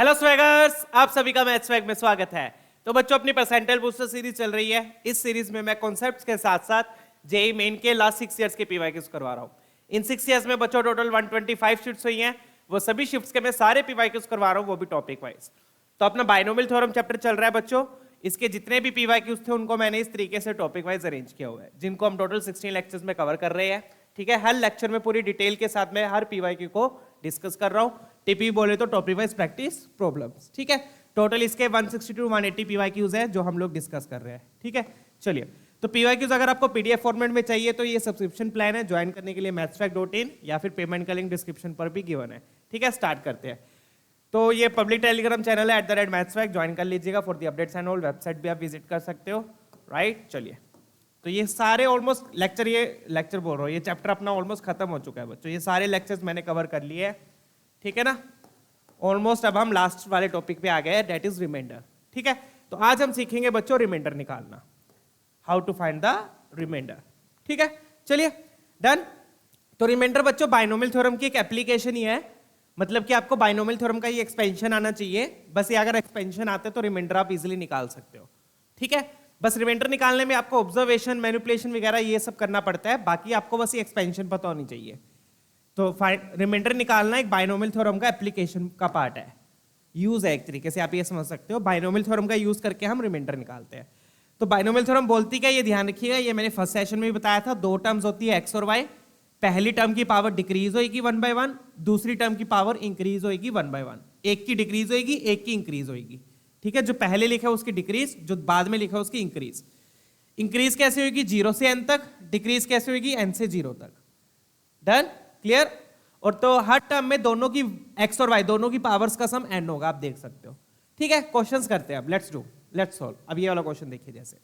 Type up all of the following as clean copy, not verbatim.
Hello स्वैगर्स, आप सभी का मैथ स्वैग में स्वागत है। तो बच्चों, अपनी परसेंटाइल बूस्टर सीरीज चल रही है। इस सीरीज में मैं कॉन्सेप्ट्स के साथ साथ जेईई मेन के लास्ट 6 इयर्स के पीवाईक्यूज करवा रहा हूँ। इन 6 इयर्स में बच्चों टोटल 125 शिफ्ट्स हुई हैं। वो सभी शिफ्ट्स के मैं सारे पीवाईक्यूज करवा रहा हूँ, वो भी टॉपिक वाइज। तो अपना बाइनोमियल थ्योरम चैप्टर चल रहा है बच्चों। इसके जितने भी पीवाईक्यूज थे उनको मैंने इस तरीके से टॉपिक वाइज अरेंज किया हुआ है, जिनको हम टोटल 16 लेक्चर्स में कवर कर रहे हैं। ठीक है, हर लेक्चर में पूरी डिटेल के साथ मैं हर पीवाईक्यू को डिस्कस कर रहा हूँ। टीपी बोले तो टॉपिक वाइज प्रैक्टिस प्रॉब्लम्स। ठीक है, टोटल इसके 160 to 180 पीवाईक्यूज है जो हम लोग डिस्कस कर रहे हैं। ठीक है, चलिए। तो पीवाईक्यूज अगर आपको पीडीएफ फॉर्मेट में चाहिए तो ये सब्सक्रिप्शन प्लान है, ज्वाइन करने के लिए mathsfact.in या फिर पेमेंट का लिंक डिस्क्रिप्शन पर भी गिवन है। ठीक है, स्टार्ट करते हैं। तो ये पब्लिक टेलीग्राम चैनल है @mathsfact, ज्वाइन कर लीजिएगा for the updates and all. Website भी आप विजिट कर सकते हो। राइट, चलिए। तो ये सारे ऑलमोस्ट लेक्चर बोल रहा हूँ, ये चैप्टर अपना ऑलमोस्ट खत्म हो चुका है बच्चों। ये सारे लेक्चर्स मैंने कवर कर लिए हैं। ठीक है ना, ऑलमोस्ट। अब हम लास्ट वाले टॉपिक पे आ गए हैं, दैट इज रिमाइंडर। ठीक है, तो आज हम सीखेंगे बच्चों रिमाइंडर निकालना, how to find the remainder. ठीक है, चलिए, डन। तो रिमाइंडर बच्चों बाइनोमियल थ्योरम की एक एप्लीकेशन ही है। मतलब कि आपको बाइनोमियल थ्योरम का ये एक्सपेंशन आना चाहिए। बस ये अगर एक्सपेंशन आते हैं तो रिमाइंडर आप इजीली निकाल सकते हो। ठीक है, बस रिमाइंडर निकालने में आपको ऑब्जर्वेशन, मैनिपुलेशन वगैरह ये सब करना पड़ता है। बाकी आपको बस ये एक्सपेंशन पता होनी चाहिए। तो रिमाइंडर निकालना एक बाइनोमियल थ्योरम का एप्लीकेशन का पार्ट है, यूज है एक तरीके से, आप ये समझ सकते हो। बाइनोमियल थ्योरम का यूज करके हम रिमाइंडर निकालते हैं। तो बाइनोमियल थ्योरम बोलती क्या, ये ध्यान रखिएगा, ये मैंने फर्स्ट सेशन में भी बताया था। दो टर्म्स होती है एक्स और वाई। पहली टर्म की पावर डिक्रीज होगी 1/1, दूसरी टर्म की पावर इंक्रीज होगी 1/1। एक की डिक्रीज होगी, एक की इंक्रीज होगी। ठीक है, जो पहले लिखा है उसकी डिक्रीज, जो बाद में लिखा है उसकी इंक्रीज। इंक्रीज कैसे होगी? 0 से n तक। डिक्रीज कैसे होगी? n से 0 तक। Done, clear. और तो हर टर्म में दोनों की x और y दोनों की पावर्स का सम n होगा, आप देख सकते हो। ठीक है, क्वेश्चंस करते हैं अब। Let's solve. अब ये वाला क्वेश्चन देखिए। जैसे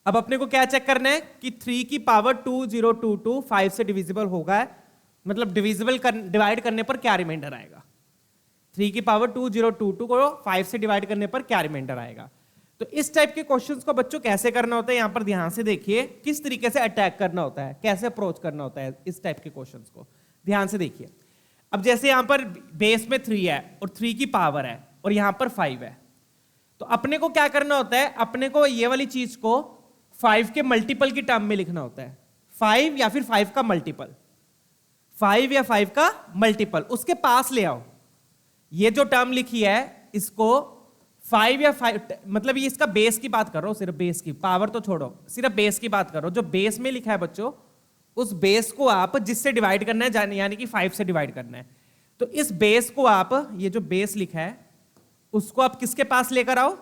अब अपने को क्या चेक करना है कि 3 की पावर 2022 5 से डिविजिबल होगा, मतलब डिवाइड करने पर क्या रिमाइंडर आएगा। 3 की पावर 2022 को 5 से डिवाइड करने पर क्या रिमाइंडर आएगा। तो इस टाइप के क्वेश्चंस को बच्चों कैसे करना होता है, यहां पर ध्यान से देखिए, किस तरीके से अटैक करना होता है, कैसे अप्रोच करना होता है इस टाइप के क्वेश्चंस को। ध्यान से देखिए। अब जैसे यहां पर बेस में 3 है और 3 की पावर है और यहां पर 5 है, तो अपने को क्या करना होता है, अपने को ये वाली चीज को 5 के मल्टीपल की टर्म में लिखना होता है। 5 या फिर 5 का मल्टीपल, 5 या 5 का मल्टीपल उसके पास ले आओ। ये जो टर्म लिखी है इसको 5 या 5, मतलब ये इसका बेस की बात कर रहा हूं, सिर्फ बेस की, पावर तो छोड़ो, सिर्फ बेस की बात कर रहा हूं। जो बेस में लिखा है बच्चों, उस बेस को आप जिससे डिवाइड करना है, यानी कि 5 से डिवाइड करना है। तो इस बेस को आप, ये जो बेस लिखा है उसको आप किसके पास लेकर आओ,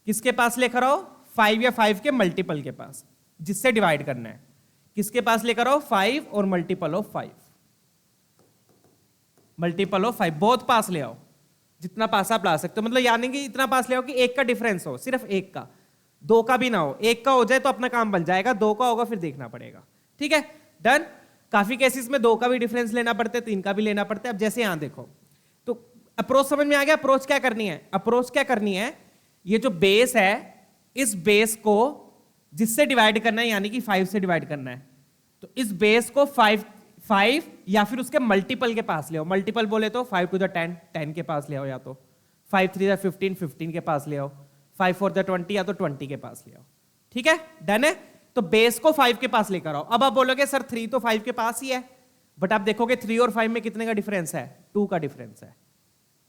किसके पास लेकर आओ? 5 या 5 के मल्टीपल के पास, जिससे डिवाइड करना है। किसके पास लेकर आओ? 5 और मल्टीपल ऑफ 5, मल्टीपल ऑफ 5 बहुत पास ले आओ, जितना पास आप ला सकते हो। मतलब यानी कि इतना पास ले आओ कि एक का डिफरेंस हो, सिर्फ एक का, दो का भी ना हो। एक का हो जाए तो अपना काम बन जाएगा, दो का होगा फिर देखना पड़ेगा। ठीक है, डन। काफी केसेस में 2 का भी डिफरेंस लेना पड़ता है, 3 का भी लेना पड़ता है। अब जैसे यहां देखो, तो अप्रोच समझ में आ गया। अप्रोच क्या करनी है? अप्रोच क्या करनी है, ये जो बेस है, इस बेस को जिससे डिवाइड करना है, यानी कि 5 से डिवाइड करना है, तो इस बेस को 5 या फिर उसके मल्टीपल के पास ले आओ। मल्टीपल बोले तो 5 to the 10 के पास ले आओ, या तो 5 3 the 15 के पास ले आओ, 5 4 the 20 या तो 20 के पास ले आओ। ठीक है, डन है। तो बेस को 5 के पास लेकर आओ। अब आप बोलोगे सर 3 तो 5 के पास ही है, बट आप देखोगे 3 और 5 में कितने का डिफरेंस है? 2 का डिफरेंस है।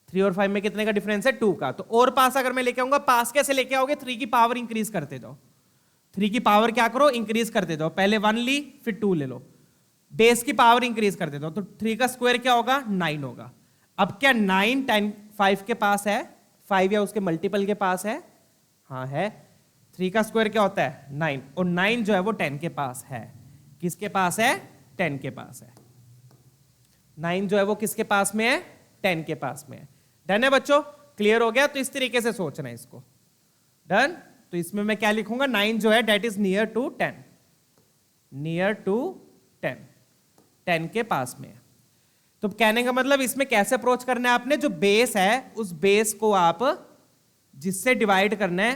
3 और 5 में कितने का डिफरेंस है? 2 का। तो और पास अगर मैं लेके आऊंगा, पास कैसे लेके आओगे? 3 की पावर इंक्रीज करते जाओ। 3 की पावर क्या करो? इंक्रीज करते जाओ। पहले 1 ली, फिर 2 ले लो, बेस की पावर इंक्रीज कर देता हूं। तो 3 का स्क्वायर क्या होगा? 9 होगा। अब क्या 9 10 5 के पास है? 5 या उसके मल्टीपल के पास है? हाँ है। 3 का स्क्वायर क्या होता है? 9, और 9 जो है वो 10 के पास है। किसके पास है? 10 के पास है। 9 जो है वो किसके पास में है? 10 के पास में है। डन है बच्चों, क्लियर हो गया। तो इस तरीके से सोचना है इसको। डन। तो इसमें मैं क्या लिखूंगा? 9 जो है that is near to 10, near to 10 के पास में। तो कहने का मतलब इसमें कैसे अप्रोच करना है आपने, जो बेस है उस बेस को आप जिससे डिवाइड करना है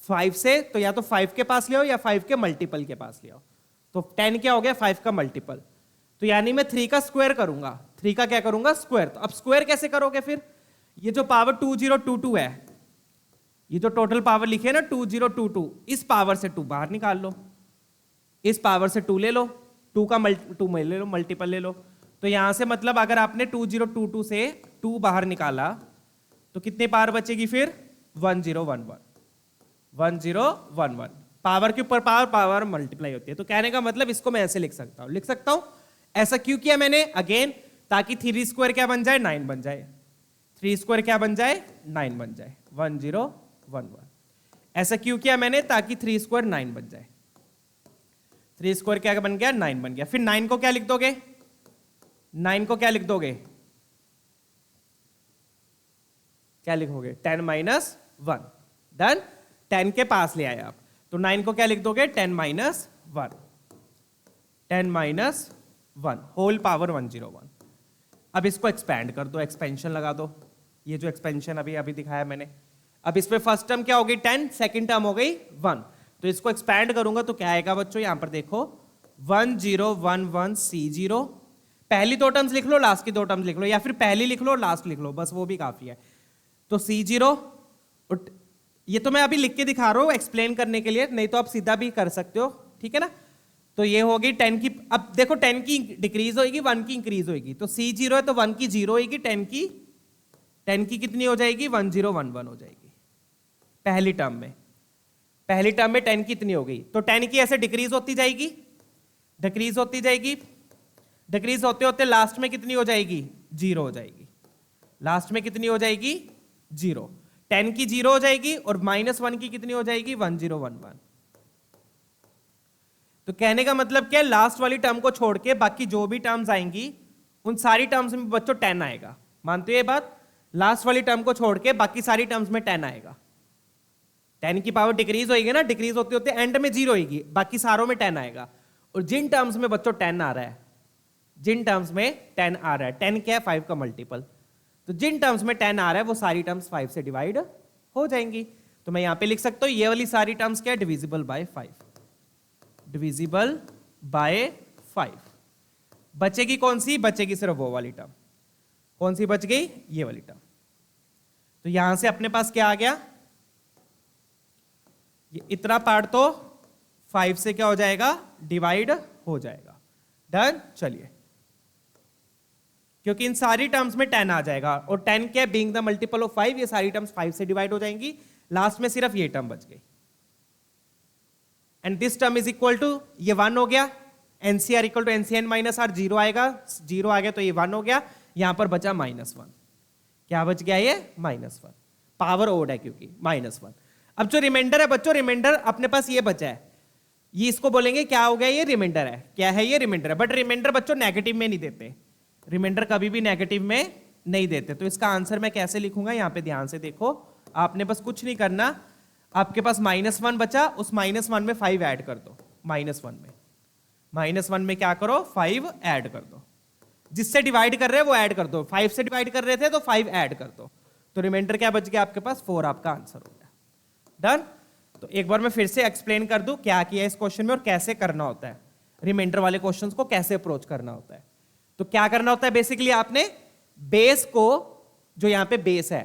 5 से, तो या तो 5 के पास ले आओ या 5 के मल्टीपल के पास ले आओ। तो 10 क्या हो गया? 5 का मल्टीपल। तो यानी मैं 3 का स्क्वायर करूंगा। 3 का क्या करूंगा स्क्वायर। तो अब स्क्वायर कैसे करोगे फिर, ये जो पावर 2022 है, ये जो टोटल पावर लिखे है ना 2022, इस पावर से 2 बाहर निकाल लो, इस पावर से 2 ले लो, 2 का ले लो, मल्टीपल ले लो। तो यहां से मतलब अगर आपने 2022 से 2 बाहर निकाला तो कितनी पावर बचेगी फिर 1011, 1011। पावर के ऊपर पावर, पावर मल्टीप्लाई होती है। तो कहने का मतलब इसको मैं ऐसे लिख सकता हूं, लिख सकता हूं। ऐसा क्यों किया मैंने, अगेन ताकि 3 स्क्वायर क्या बन जाए 9 बन जाए, 3 स्क्वायर क्या बन जाए 9 बन जाए, 1011। ऐसा क्यों किया मैंने, ताकि 3 स्क्वायर 9 बन जाए। 3 स्क्वायर क्या बन गया 9 बन गया। फिर 9 को क्या लिख दोगे, 9 को क्या लिख दोगे, क्या लिखोगे 10 माइनस 1। डन, 10 के पास ले आए आप, तो 9 को क्या लिख दोगे 10 माइनस 1, 10 माइनस 1 होल पावर 101। अब इसको एक्सपैंड कर दो, एक्सपेंशन लगा दो, ये जो एक्सपेंशन अभी दिखाया मैंने। अब इसमें फर्स्ट टर्म क्या हो गई 10, सेकंड टर्म हो गई 1। तो इसको एक्सपैंड करूंगा तो क्या आएगा बच्चों, यहां पर देखो 1011 C0। पहली 2 टर्म्स लिख लो, लास्ट की 2 टर्म्स लिख लो, या फिर पहली लिख लो लास्ट लिख लो, बस वो भी काफी है। तो C0, ये तो मैं अभी लिख के दिखा रहा हूं एक्सप्लेन करने के लिए, नहीं तो आप सीधा भी कर सकते हो, ठीक है ना। तो ये होगी 10 की, अब देखो 10 की डिक्रीज होगी, 1 की इंक्रीज होगी। तो C0 है तो 1 की 0 होगी, 10 की कितनी हो जाएगी 1011 हो जाएगी पहली टर्म में। पहली टर्म में 10 की इतनी हो गई, तो 10 की ऐसे डिक्रीज होती जाएगी, डिक्रीज होती जाएगी, डिक्रीज होते होते लास्ट में कितनी हो जाएगी 0 हो जाएगी, लास्ट में कितनी हो जाएगी 0। 10 की 0 हो जाएगी और -1 की कितनी हो जाएगी 1011। तो कहने का मतलब क्या, लास्ट वाली टर्म को छोड़ के बाकी जो भी टर्म्स आएंगी उन सारी टर्म्स में बच्चों 10 आएगा। मानते हो ये बात, लास्ट वाली टर्म को छोड़ के बाकी सारी टर्म्स में 10 आएगा। 10 की पावर डिक्रीज होगी ना, डिक्रीज होते होते एंड में 0 होगी, बाकी सारों में 10 आएगा। और जिन टर्म्स में बच्चों 10 आ रहा है, जिन टर्म्स में 10 आ रहा है, 10 क्या है 5 का मल्टीपल, तो जिन टर्म्स में 10 आ रहा है वो सारी टर्म्स 5 से डिवाइड हो जाएंगी। तो मैं यहां पे लिख सकता हूं ये वाली सारी टर्म्स क्या है डिविजिबल बाय 5, डिविजिबल बाय 5। बचेगी कौन सी, बचेगी सिर्फ वो वाली टर्म। कौन सी बच गई, ये वाली टर्म। तो यहां से अपने पास क्या आ गया, ये इतना पार्ट तो 5 से क्या हो जाएगा डिवाइड हो जाएगा। डन, चलिए, क्योंकि इन सारी टर्म्स में 10 आ जाएगा और 10 क्या बीइंग द मल्टीपल ऑफ 5, ये सारी टर्म्स 5 से डिवाइड हो जाएंगी, लास्ट में सिर्फ ये टर्म बच गई। And this term is equal to, ये 1 हो गया, NCR equal to NCN minus R, 0 आएगा, 0 आ गया तो ये 1 हो गया, यहां पर बचा -1। क्या बच गया ये -1, पावर ओड है क्योंकि -1। अब जो रिमाइंडर है बच्चों, रिमाइंडर अपने पास ये बचा है, ये इसको बोलेंगे क्या हो गया, ये रिमाइंडर है। क्या है ये रिमाइंडर है, बट रिमाइंडर बच्चों नेगेटिव में नहीं देते, रिमाइंडर कभी भी नेगेटिव में नहीं देते। तो इसका आंसर मैं कैसे लिखूंगा, यहां पे ध्यान से देखो, आपने बस कुछ नहीं करना, आपके पास -1 बचा, उस -1 में 5 ऐड कर दो, -1 में क्या करो 5 ऐड कर दो, जिससे डिवाइड कर रहे हैं वो ऐड कर दो, 5 से डिवाइड कर रहे थे तो 5 ऐड कर दो, तो रिमाइंडर क्या बच गया आपके पास 4, आपका आंसर हो गया। डन। तो एक बार मैं फिर से एक्सप्लेन कर दूं क्या किया इस क्वेश्चन में और कैसे करना होता है, रिमाइंडर वाले क्वेश्चंस को कैसे अप्रोच करना होता है। तो क्या करना होता है, बेसिकली आपने बेस को, जो यहां पे बेस है,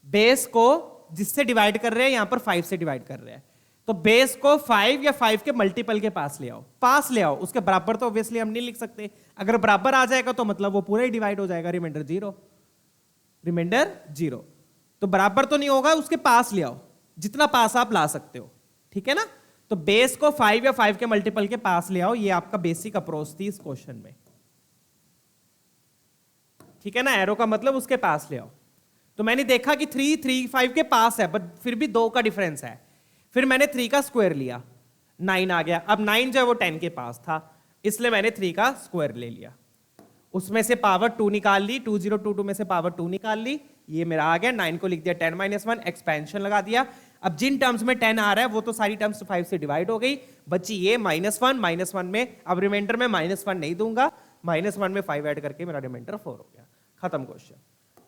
बेस को जिससे डिवाइड कर रहे हैं यहां पर 5 से डिवाइड कर रहे हैं, तो बेस को 5 या 5 के मल्टीपल के पास ले आओ, पास ले आओ, उसके बराबर तो ऑब्वियसली हम नहीं लिख सकते, अगर बराबर आ जाएगा तो मतलब वो पूरा ही डिवाइड हो जाएगा, रिमाइंडर 0, रिमाइंडर 0। तो बराबर तो नहीं होगा, उसके पास ले आओ, जितना पास आप ला सकते हो, ठीक है ना। तो बेस को 5 या 5 के मल्टीपल के पास ले आओ, ये आपका बेसिक अप्रोच थी इस क्वेश्चन में, ठीक है ना। एरो का मतलब उसके पास ले आओ। तो मैंने देखा कि 3, 3, 5 के पास है, बट फिर भी 2 का डिफरेंस है, फिर मैंने 3 का स्क्वायर लिया, 9 आ गया। अब 9 जो है वो 10 के पास था, इसलिए मैंने 3 का स्क्वायर ले लिया, उसमें से पावर 2 निकाल ली, 2022 में से पावर 2 निकाल ली, ये मेरा आ गया। 9 को लिख दिया 10 - 1, एक्सपेंशन लगा दिया। अब जिन टर्म्स में 10 आ रहा है वो तो सारी टर्म्स 5 से डिवाइड हो गई, बची ये -1 में, अब रिमाइंडर में -1 नहीं दूंगा, -1 में 5 ऐड करके मेरा रिमाइंडर 4 हो गया, खत्म क्वेश्चन,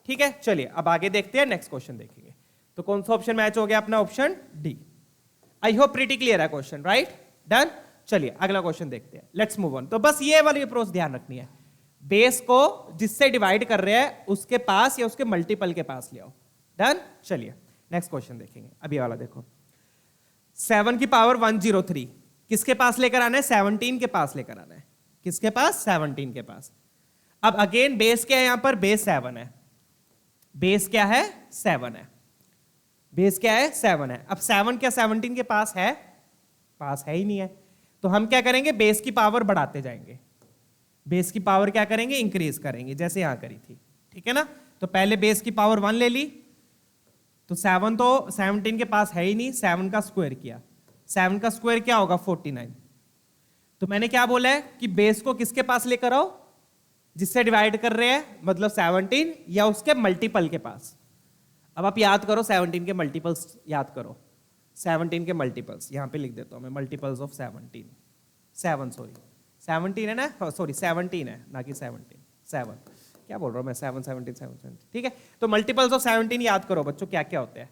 ठीक है। चलिए अब आगे देखते हैं, नेक्स्ट क्वेश्चन देखेंगे। तो कौन सा ऑप्शन मैच हो गया अपना, option D. I hope pretty clear है क्वेश्चन, राइट। डन। चलिए अगला क्वेश्चन देखते हैं, लेट्स मूव ऑन। तो बस ये वाली अप्रोच ध्यान रखनी है, बेस को जिससे डिवाइड कर रहे हैं उसके पास या उसके मल्टीपल के पास ले आओ। डन। चलिए नेक्स्ट क्वेश्चन देखेंगे। अभी वाला देखो, 7 की पावर 103 किसके पास लेकर आना है? 17 के पास लेकर आना है। किसके पास? 17 के पास। अब अगेन बेस क्या है यहां पर? बेस 7 है। बेस क्या है? 7 है। बेस क्या है? 7 है। अब 7 क्या 17 के पास है? पास है ही नहीं है। तो हम क्या करेंगे? बेस की पावर बढ़ाते जाएंगे। बेस की पावर क्या करेंगे? इंक्रीज करेंगे, जैसे यहां करी थी। ठीक है ना? तो पहले बेस की पावर 1 ले ली, तो 7 तो 17 के पास है ही नहीं, 7 का स्क्वायर किया। 7 का स्क्वायर क्या होगा? 49। तो मैंने क्या बोला है कि बेस को किसके पास लेकर आओ? जिससे डिवाइड कर रहे हैं, मतलब 17 या उसके मल्टीपल के पास। अब आप याद करो 17 के मल्टीपल्स याद करो। 17 के मल्टीपल्स यहां पे लिख देता हूं मैं, मल्टीपल्स ऑफ 17। 7 सॉरी 17 है ना, सॉरी 17 है ना कि 17। 7 क्या बोल रहा हूं मैं? 7 17 7। ठीक है, तो मल्टीपल्स ऑफ 17 याद करो बच्चों, क्या क्या होते हैं।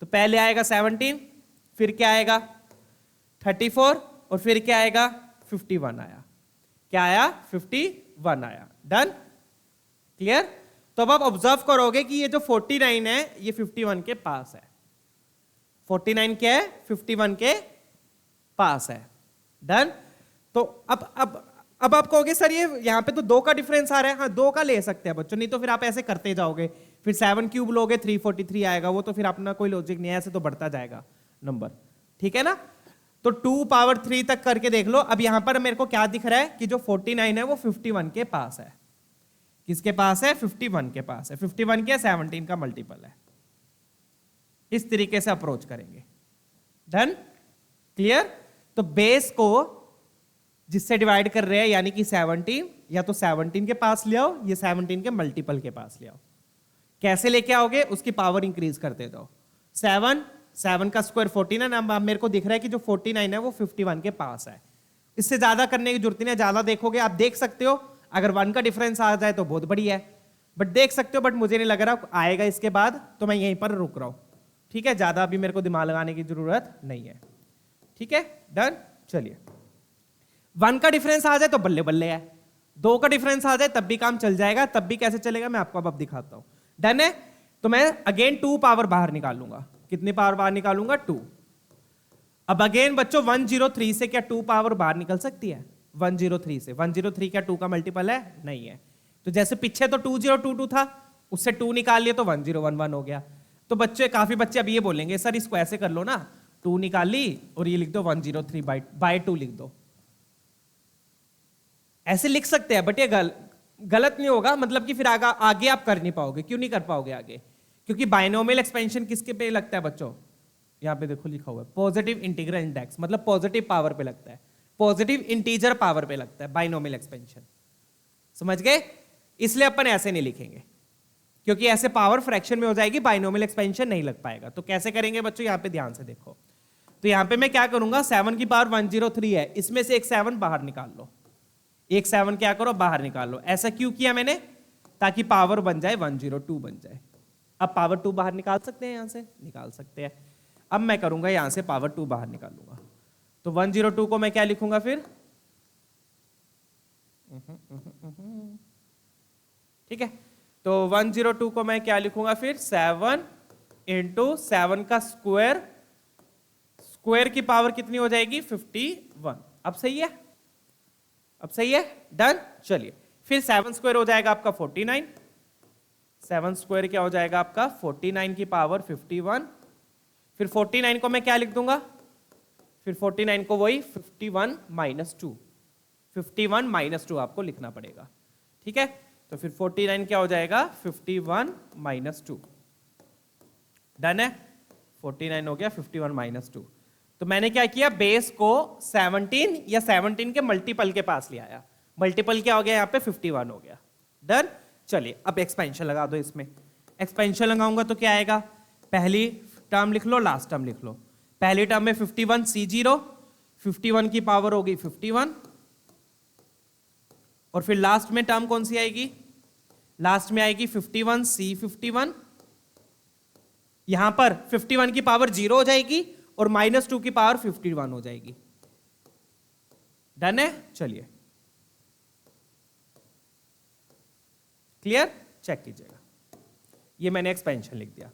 तो पहले आएगा 17, फिर क्या आएगा? 34, और फिर क्या आएगा? 51 आया। क्या आया? 51 आया। डन। क्लियर? तो अब आप ऑब्जर्व करोगे कि ये जो 49 है ये 51 के पास है। 49 क्या है? 51 के पास है। डन। तो अब आप कहोगे सर ये यहां पे तो 2 का डिफरेंस आ रहा है। हाँ 2 का ले सकते हैं बच्चों, नहीं तो फिर आप ऐसे करते जाओगे, फिर 7 क्यूब लोगे 343 आएगा, वो तो फिर अपना कोई लॉजिक नहीं है, ऐसे तो बढ़ता जाएगा नंबर। ठीक है ना? तो 2 पावर 3 तक करके देख लो। अब यहां पर मेरे को क्या दिख रहा है कि जो 49 है वो 51 के पास है। किसके पास है? 51 के पास है। 51 क्या? 17 का मल्टीपल है। इस तरीके से अप्रोच करेंगे। डन। क्लियर? तो बेस को जिससे डिवाइड कर रहे हैं यानी कि 17, या तो 17 के पास ले आओ या 17 के मल्टीपल के पास ले आओ। कैसे लेके आओगे? उसकी पावर इंक्रीज करते जाओ। 7 का स्क्वायर 49 है ना, मेरे को दिख रहा है कि जो 49 है वो 51 के पास है। इससे ज्यादा करने की जरूरत नहीं है। ज्यादा देखोगे आप देख सकते हो, अगर 1 का डिफरेंस आ जाए तो बहुत बढ़िया है, बट देख सकते हो, बट मुझे नहीं लग रहा आएगा इसके बाद, तो मैं यहीं पर रुक रहा हूं। ठीक है, ज्यादा अभी मेरे को दिमाग लगाने की जरूरत नहीं है। ठीक है, डन। चलिए 1 का डिफरेंस आ जाए तो बल्ले बल्ले है, 2 का डिफरेंस आ जाए तब भी काम चल जाएगा। तब भी कैसे चलेगा मैं आपको अब दिखाता हूं। डन है? तो मैं अगेन 2 पावर बाहर निकालूंगा। कितनी पावर बाहर निकालूंगा? 2। अब अगेन बच्चों 103 से क्या 2 पावर बाहर निकल सकती है? 103 से 103 क्या 2 का मल्टीपल है? नहीं है। तो जैसे पीछे तो 2022 था, उससे 2 निकाल लिया तो 1011 हो गया। तो बच्चे, काफी बच्चे अब ये बोलेंगे सर इसको ऐसे कर लो ना, 2 निकाल ली और ये लिख दो 103 बाय 2 लिख दो। ऐसे लिख सकते हैं, बट ये गलत नहीं होगा, मतलब कि फिर आगे आप कर नहीं पाओगे। क्यों नहीं कर पाओगे आगे? क्योंकि बाइनोमियल एक्सपेंशन किसके पे लगता है बच्चों? यहां पे देखो लिखा हुआ है पॉजिटिव इंटीग्रल इंडेक्स, मतलब पॉजिटिव पावर पे लगता है, पॉजिटिव इंटीजर पावर पे लगता है बाइनोमियल एक्सपेंशन। समझ गए? इसलिए अपन ऐसे नहीं लिखेंगे, क्योंकि ऐसे पावर फ्रैक्शन में हो जाएगी, बाइनोमियल एक्सपेंशन नहीं लग पाएगा। तो कैसे करेंगे बच्चों? यहां पे ध्यान से देखो। तो यहां पे मैं क्या करूंगा, 7 की पावर 103 है, इसमें से एक 7 बाहर निकाल लो। एक 7 क्या करो? बाहर निकाल लो। ऐसा क्यों किया मैंने? ताकि पावर बन जाए 102 बन जाए। अब पावर 2 बाहर निकाल सकते हैं, यहां से निकाल सकते हैं। अब मैं करूंगा यहां से पावर 2 बाहर निकालूंगा, तो 102 को मैं क्या लिखूंगा फिर? ठीक है, तो 102 को मैं क्या लिखूंगा फिर? 7 इंटू 7 का स्क्वायर, स्क्वायर की पावर कितनी हो जाएगी? 51। अब सही है? अब सही है? डन। चलिए फिर 7 स्क्वायर हो जाएगा आपका 49। 7 स्क्वायर क्या हो जाएगा आपका? 49 की पावर 51। फिर 49 को मैं क्या लिख दूंगा? फिर 49 को वही 51 माइनस 2, 51 माइनस 2 आपको लिखना पड़ेगा। ठीक है, तो फिर 49 क्या हो जाएगा? 51 माइनस 2। डन है? 49 हो गया 51 माइनस 2। तो मैंने क्या किया? बेस को 17 या 17 के मल्टीपल के पास ले आया। मल्टीपल क्या हो गया? यहाँ पे 51 हो गया। डन। चलिए अब एक्सपेंशन लगा दो इसमें। एक्सपेंशन लगाऊंगा तो क्या आएगा? पहली टर्म लिख लो, लास्ट टर्म लिख लो। पहली टर्म में 51 C0, 51 की पावर होगी 51, और फिर लास्ट में टर्म कौन सी आएगी? लास्ट में आएगी 51 C51। यहां पर 51 की पावर 0 हो जाएगी और -2 की पावर 51 हो जाएगी। डन है? चलिए क्लियर, चेक कीजिएगा, ये मैंने एक्सपेंशन लिख दिया।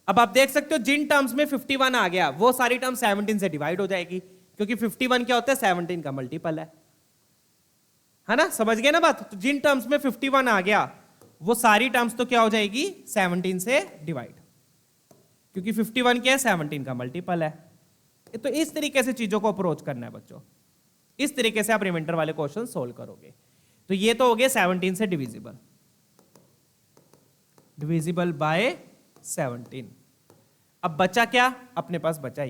अब आप देख सकते हो जिन टर्म्स में 51 आ गया वो सारी टर्म 17 से डिवाइड हो जाएगी, क्योंकि 51 क्या होता है, 17 का मल्टीपल है ना, समझ गए ना बात। तो जिन टर्म्स में 51 आ गया वो सारी टर्म्स तो क्या हो जाएगी, 17 से डिवाइड, क्योंकि 51 क्या है, 17 का मल्टीपल है। तो इस तरीके से चीजों को अप्रोच करना है बच्चों, इस तरीके से आप रिमाइंडर वाले क्वेश्चन सोल्व करोगे। तो ये तो हो गया 17 से डिविजिबल, डिविजिबल बाय 17। अब बचा क्या, अपने पास बचा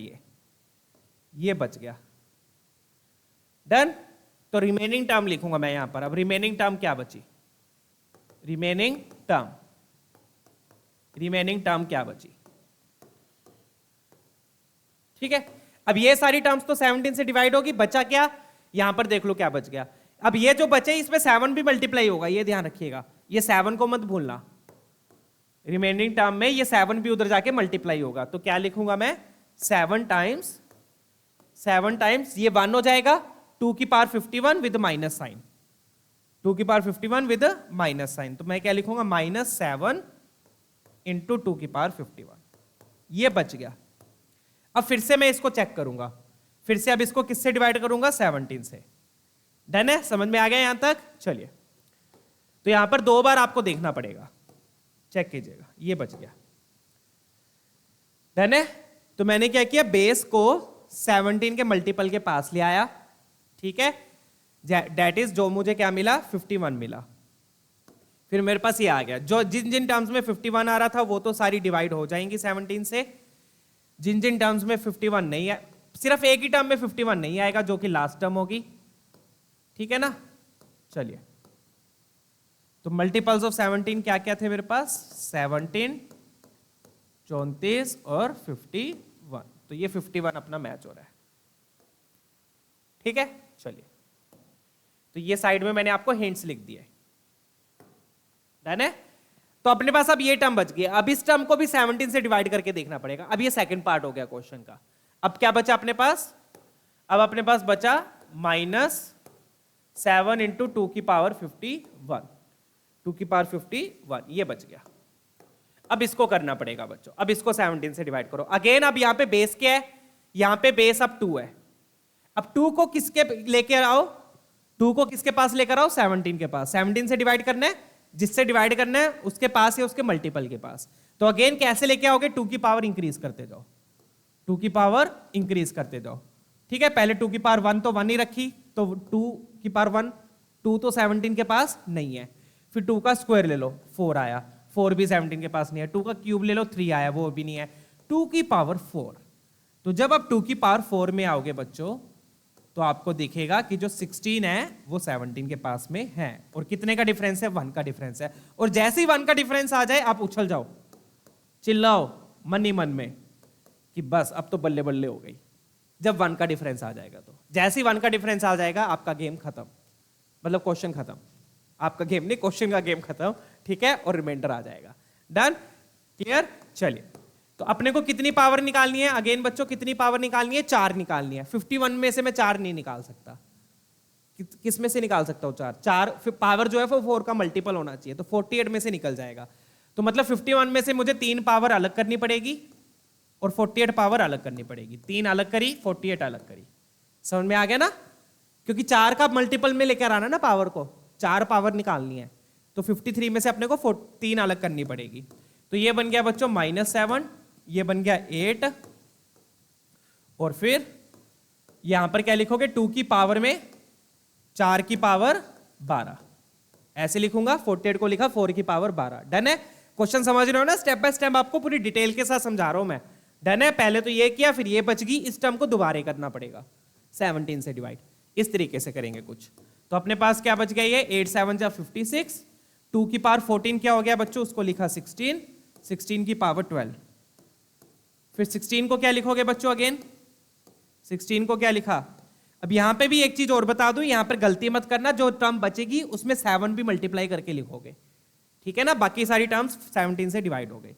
ये बच गया, डन। तो रिमेनिंग टर्म लिखूंगा मैं यहां पर। अब रिमेनिंग टर्म क्या बची, रिमेनिंग टर्म क्या बची, ठीक है। अब ये सारी टर्म्स तो 17 से डिवाइड होगी, बचा क्या, यहां पर देख लो क्या बच गया। अब ये जो बचे इसमें 7 भी मल्टीप्लाई होगा, ये ध्यान रखिएगा, ये 7 को मत भूलना, रिमेनिंग टर्म में ये 7 भी उधर जाके मल्टीप्लाई होगा। तो क्या लिखूंगा मैं, 7 टाइम्स ये 1 हो जाएगा, 2 की पावर 51 विद माइनस साइन, 2 की पावर 51 विद माइनस साइन। तो मैं क्या लिखूंगा, -7 इंटू 2 की पावर 51, ये बच गया। अब फिर से मैं इसको चेक करूंगा, फिर से अब इसको किससे डिवाइड करूंगा, 17 से। डन है, समझ में आ गया यहां तक। चलिए, तो यहां पर 2 बार आपको देखना पड़ेगा, चेक कीजिएगा, ये बच गया। डन है। तो मैंने क्या किया, बेस को 17 के मल्टीपल के पास ले आया, ठीक है, डेट इज जो मुझे क्या मिला, 51 मिला। फिर मेरे पास ये आ गया, जो जिन जिन टर्म्स में 51 आ रहा था वो तो सारी डिवाइड हो जाएंगी 17 से, जिन जिन टर्म्स में 51 नहीं है, सिर्फ एक ही टर्म में 51 नहीं आएगा जो कि लास्ट टर्म होगी, ठीक है ना। चलिए, तो मल्टीपल्स ऑफ 17 क्या क्या थे मेरे पास, 17, 34 और 51। तो ये 51 अपना मैच हो रहा है, ठीक है। चलिए, तो ये साइड में मैंने आपको हिंट्स लिख दिए, डन है। तो अपने पास अब ये टर्म बच गया, अब इस टर्म को भी 17 से डिवाइड करके देखना पड़ेगा। अब ये सेकंड पार्ट हो गया क्वेश्चन का। अब क्या बचा अपने पास, अब अपने पास बचा -7 इंटू 2 की पावर 51, 2 की पावर 51, ये बच गया। अब इसको करना पड़ेगा बच्चों, अब इसको 17 से डिवाइड करो अगेन। अब यहां पे बेस क्या है, यहां पे बेस अब 2 है। अब 2 को किसके लेकर आओ, 2 को किसके पास लेकर आओ, 17 के पास। 17 से डिवाइड करना है, जिससे डिवाइड करना है उसके पास या उसके मल्टीपल के पास। तो अगेन कैसे लेके आओगे, 2 की पावर इंक्रीज करते जाओ, 2 की पावर इंक्रीज करते जाओ, ठीक है। पहले 2 की पावर 1 तो 1 ही रखी, तो 2 की पावर 1, 2 तो 17 के पास नहीं है। फिर 2 का स्क्वायर ले लो, 4 आया, 4 भी 17 के पास नहीं है। 2 का क्यूब ले लो, 3 आया, वो भी नहीं है। 2 की पावर 4। तो जब आप 2 की पावर 4 में आओगे बच्चों, तो आपको दिखेगा कि जो 16 है वो 17 के पास में है, और कितने का डिफरेंस है, 1 का डिफरेंस है। और जैसे ही 1 का डिफरेंस आ जाए आप उछल जाओ, चिल्लाओ मन ही मन में कि बस अब तो बल्ले बल्ले हो गई। जब 1 का डिफरेंस आ जाएगा, तो जैसे ही 1 का डिफरेंस आ जाएगा आपका गेम खत्म, मतलब क्वेश्चन खत्म, आपका गेम नहीं, क्वेश्चन का गेम खत्म, ठीक है। और रिमाइंडर आ जाएगा, डन, क्लियर। चलिए, तो अपने को कितनी पावर निकालनी है, अगेन बच्चों कितनी पावर निकालनी है, 4 निकालनी है। 51 में से मैं 4 नहीं निकाल सकता, किस में से निकाल सकता हूं, 4 पावर जो है वो 4 का मल्टीपल होना चाहिए, तो 48 में से निकल जाएगा। तो मतलब 51 में से मुझे 3 पावर अलग करनी पड़ेगी और 48 पावर अलग करनी पड़ेगी। 3 अलग करी, 48 अलग करी, समझ में आ गया ना। क्योंकि 4 का मल्टीपल में लेकर आना ना पावर को, 4 पावर निकालनी है, तो 53 में से अपने को 3 अलग करनी पड़ेगी। तो ये बन गया बच्चों -7, ये बन गया 8, और फिर यहां पर क्या लिखोगे, 2 की पावर में 4 की पावर 12, ऐसे लिखूंगा। 48 को लिखा 4 की पावर 12, डन है। क्वेश्चन समझ रहे हो ना, स्टेप बाय स्टेप आपको पूरी डिटेल के साथ समझा रहा हूं मैं, डन है। पहले तो ये किया, फिर ये बच गई, इस टर्म को दोबारा करना पड़ेगा 17 से डिवाइड, इस तरीके से करेंगे कुछ। तो अपने पास क्या बच गया, ये 8 7 जा 56, 2 की पावर 14 क्या हो गया बच्चों, उसको लिखा 16, 16 की पावर 12। फिर 16 को क्या लिखोगे बच्चों, अगेन 16 को क्या लिखा। अब यहां पे भी एक चीज और बता दूं, यहां पर गलती मत करना, जो टर्म बचेगी उसमें 7 भी मल्टीप्लाई करके लिखोगे, ठीक है ना। बाकी सारी टर्म्स 17 से डिवाइड हो गई।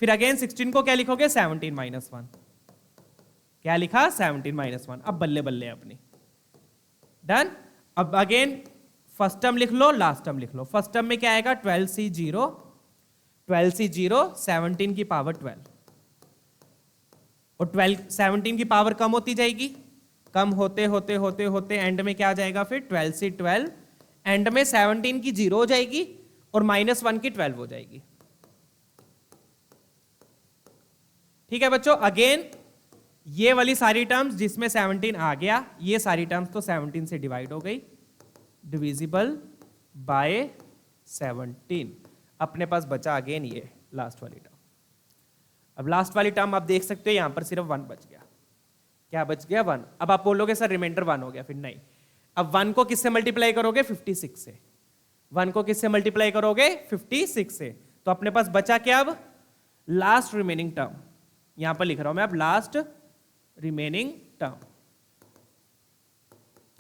फिर अगेन 16 को क्या लिखोगे, 17 - 1, क्या लिखा, 17 - 1। अब बल्ले बल्ले अपनी, डन। अब अगेन फर्स्ट टर्म लिख लो, लास्ट टर्म लिख लो। फर्स्ट टर्म में क्या आएगा 12C0, 17 की पावर 12, और 17 की पावर कम होती जाएगी, कम होते होते होते होते एंड में क्या आ जाएगा फिर 12C12, एंड में 17 की 0 हो जाएगी और -1 की 12 हो जाएगी। ठीक है बच्चों, अगेन ये वाली सारी टर्म्स जिसमें 17 आ गया, ये सारी टर्म्स तो 17 से डिवाइड हो गई, डिविजिबल बाय 17। अपने पास बचा अगेन ये लास्ट वाली टर्म। अब लास्ट वाली टर्म आप देख सकते हो, यहां पर सिर्फ 1 बच गया। क्या बच गया? 1। अब आप बोलोगे सर रिमाइंडर 1 हो गया, फिर नहीं। अब 1 को किससे मल्टीप्लाई करोगे? 56 से। 1 को किससे मल्टीप्लाई करोगे? 56 से। तो अपने पास बचा क्या? अब लास्ट रिमेनिंग टर्म, यहां पर लिख रहा हूं मैं अब लास्ट रिमेनिंग टर्म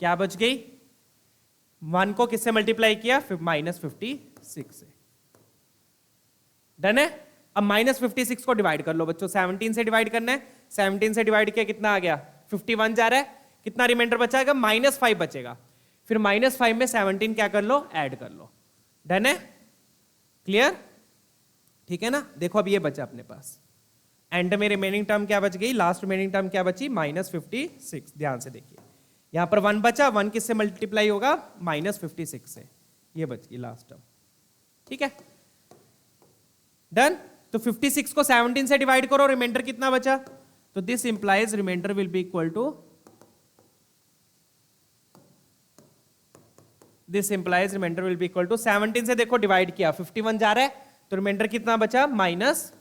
क्या बच गई? 1 को किससे मल्टीप्लाई किया? -56 से। डन है? अब -56 को डिवाइड कर लो बच्चों, 17 से डिवाइड करना है। 17 से डिवाइड किया कितना आ गया? 51 जा रहा है। कितना रिमाइंडर बचाएगा? -5 बचेगा। फिर -5 में 17 क्या कर लो? ऐड कर लो। डन है? क्लियर? ठीक है ना? देखो अब ये बचा अपने पास, एंड में रिमेनिंग टर्म क्या बच गई? लास्ट रिमेनिंग टर्म क्या बची? -56। ध्यान से देखिए, यहां पर 1 बचा, 1 किससे मल्टीप्लाई होगा? -56 से। ये बच गई लास्ट टर्म। ठीक है, डन। तो 56 को 17 से डिवाइड करो, रिमाइंडर कितना बचा? तो this implies remainder will be equal to, this implies remainder will be equal to 17 से देखो डिवाइड किया, 51 जा रहा है, तो रिमाइंडर कितना बचा? -5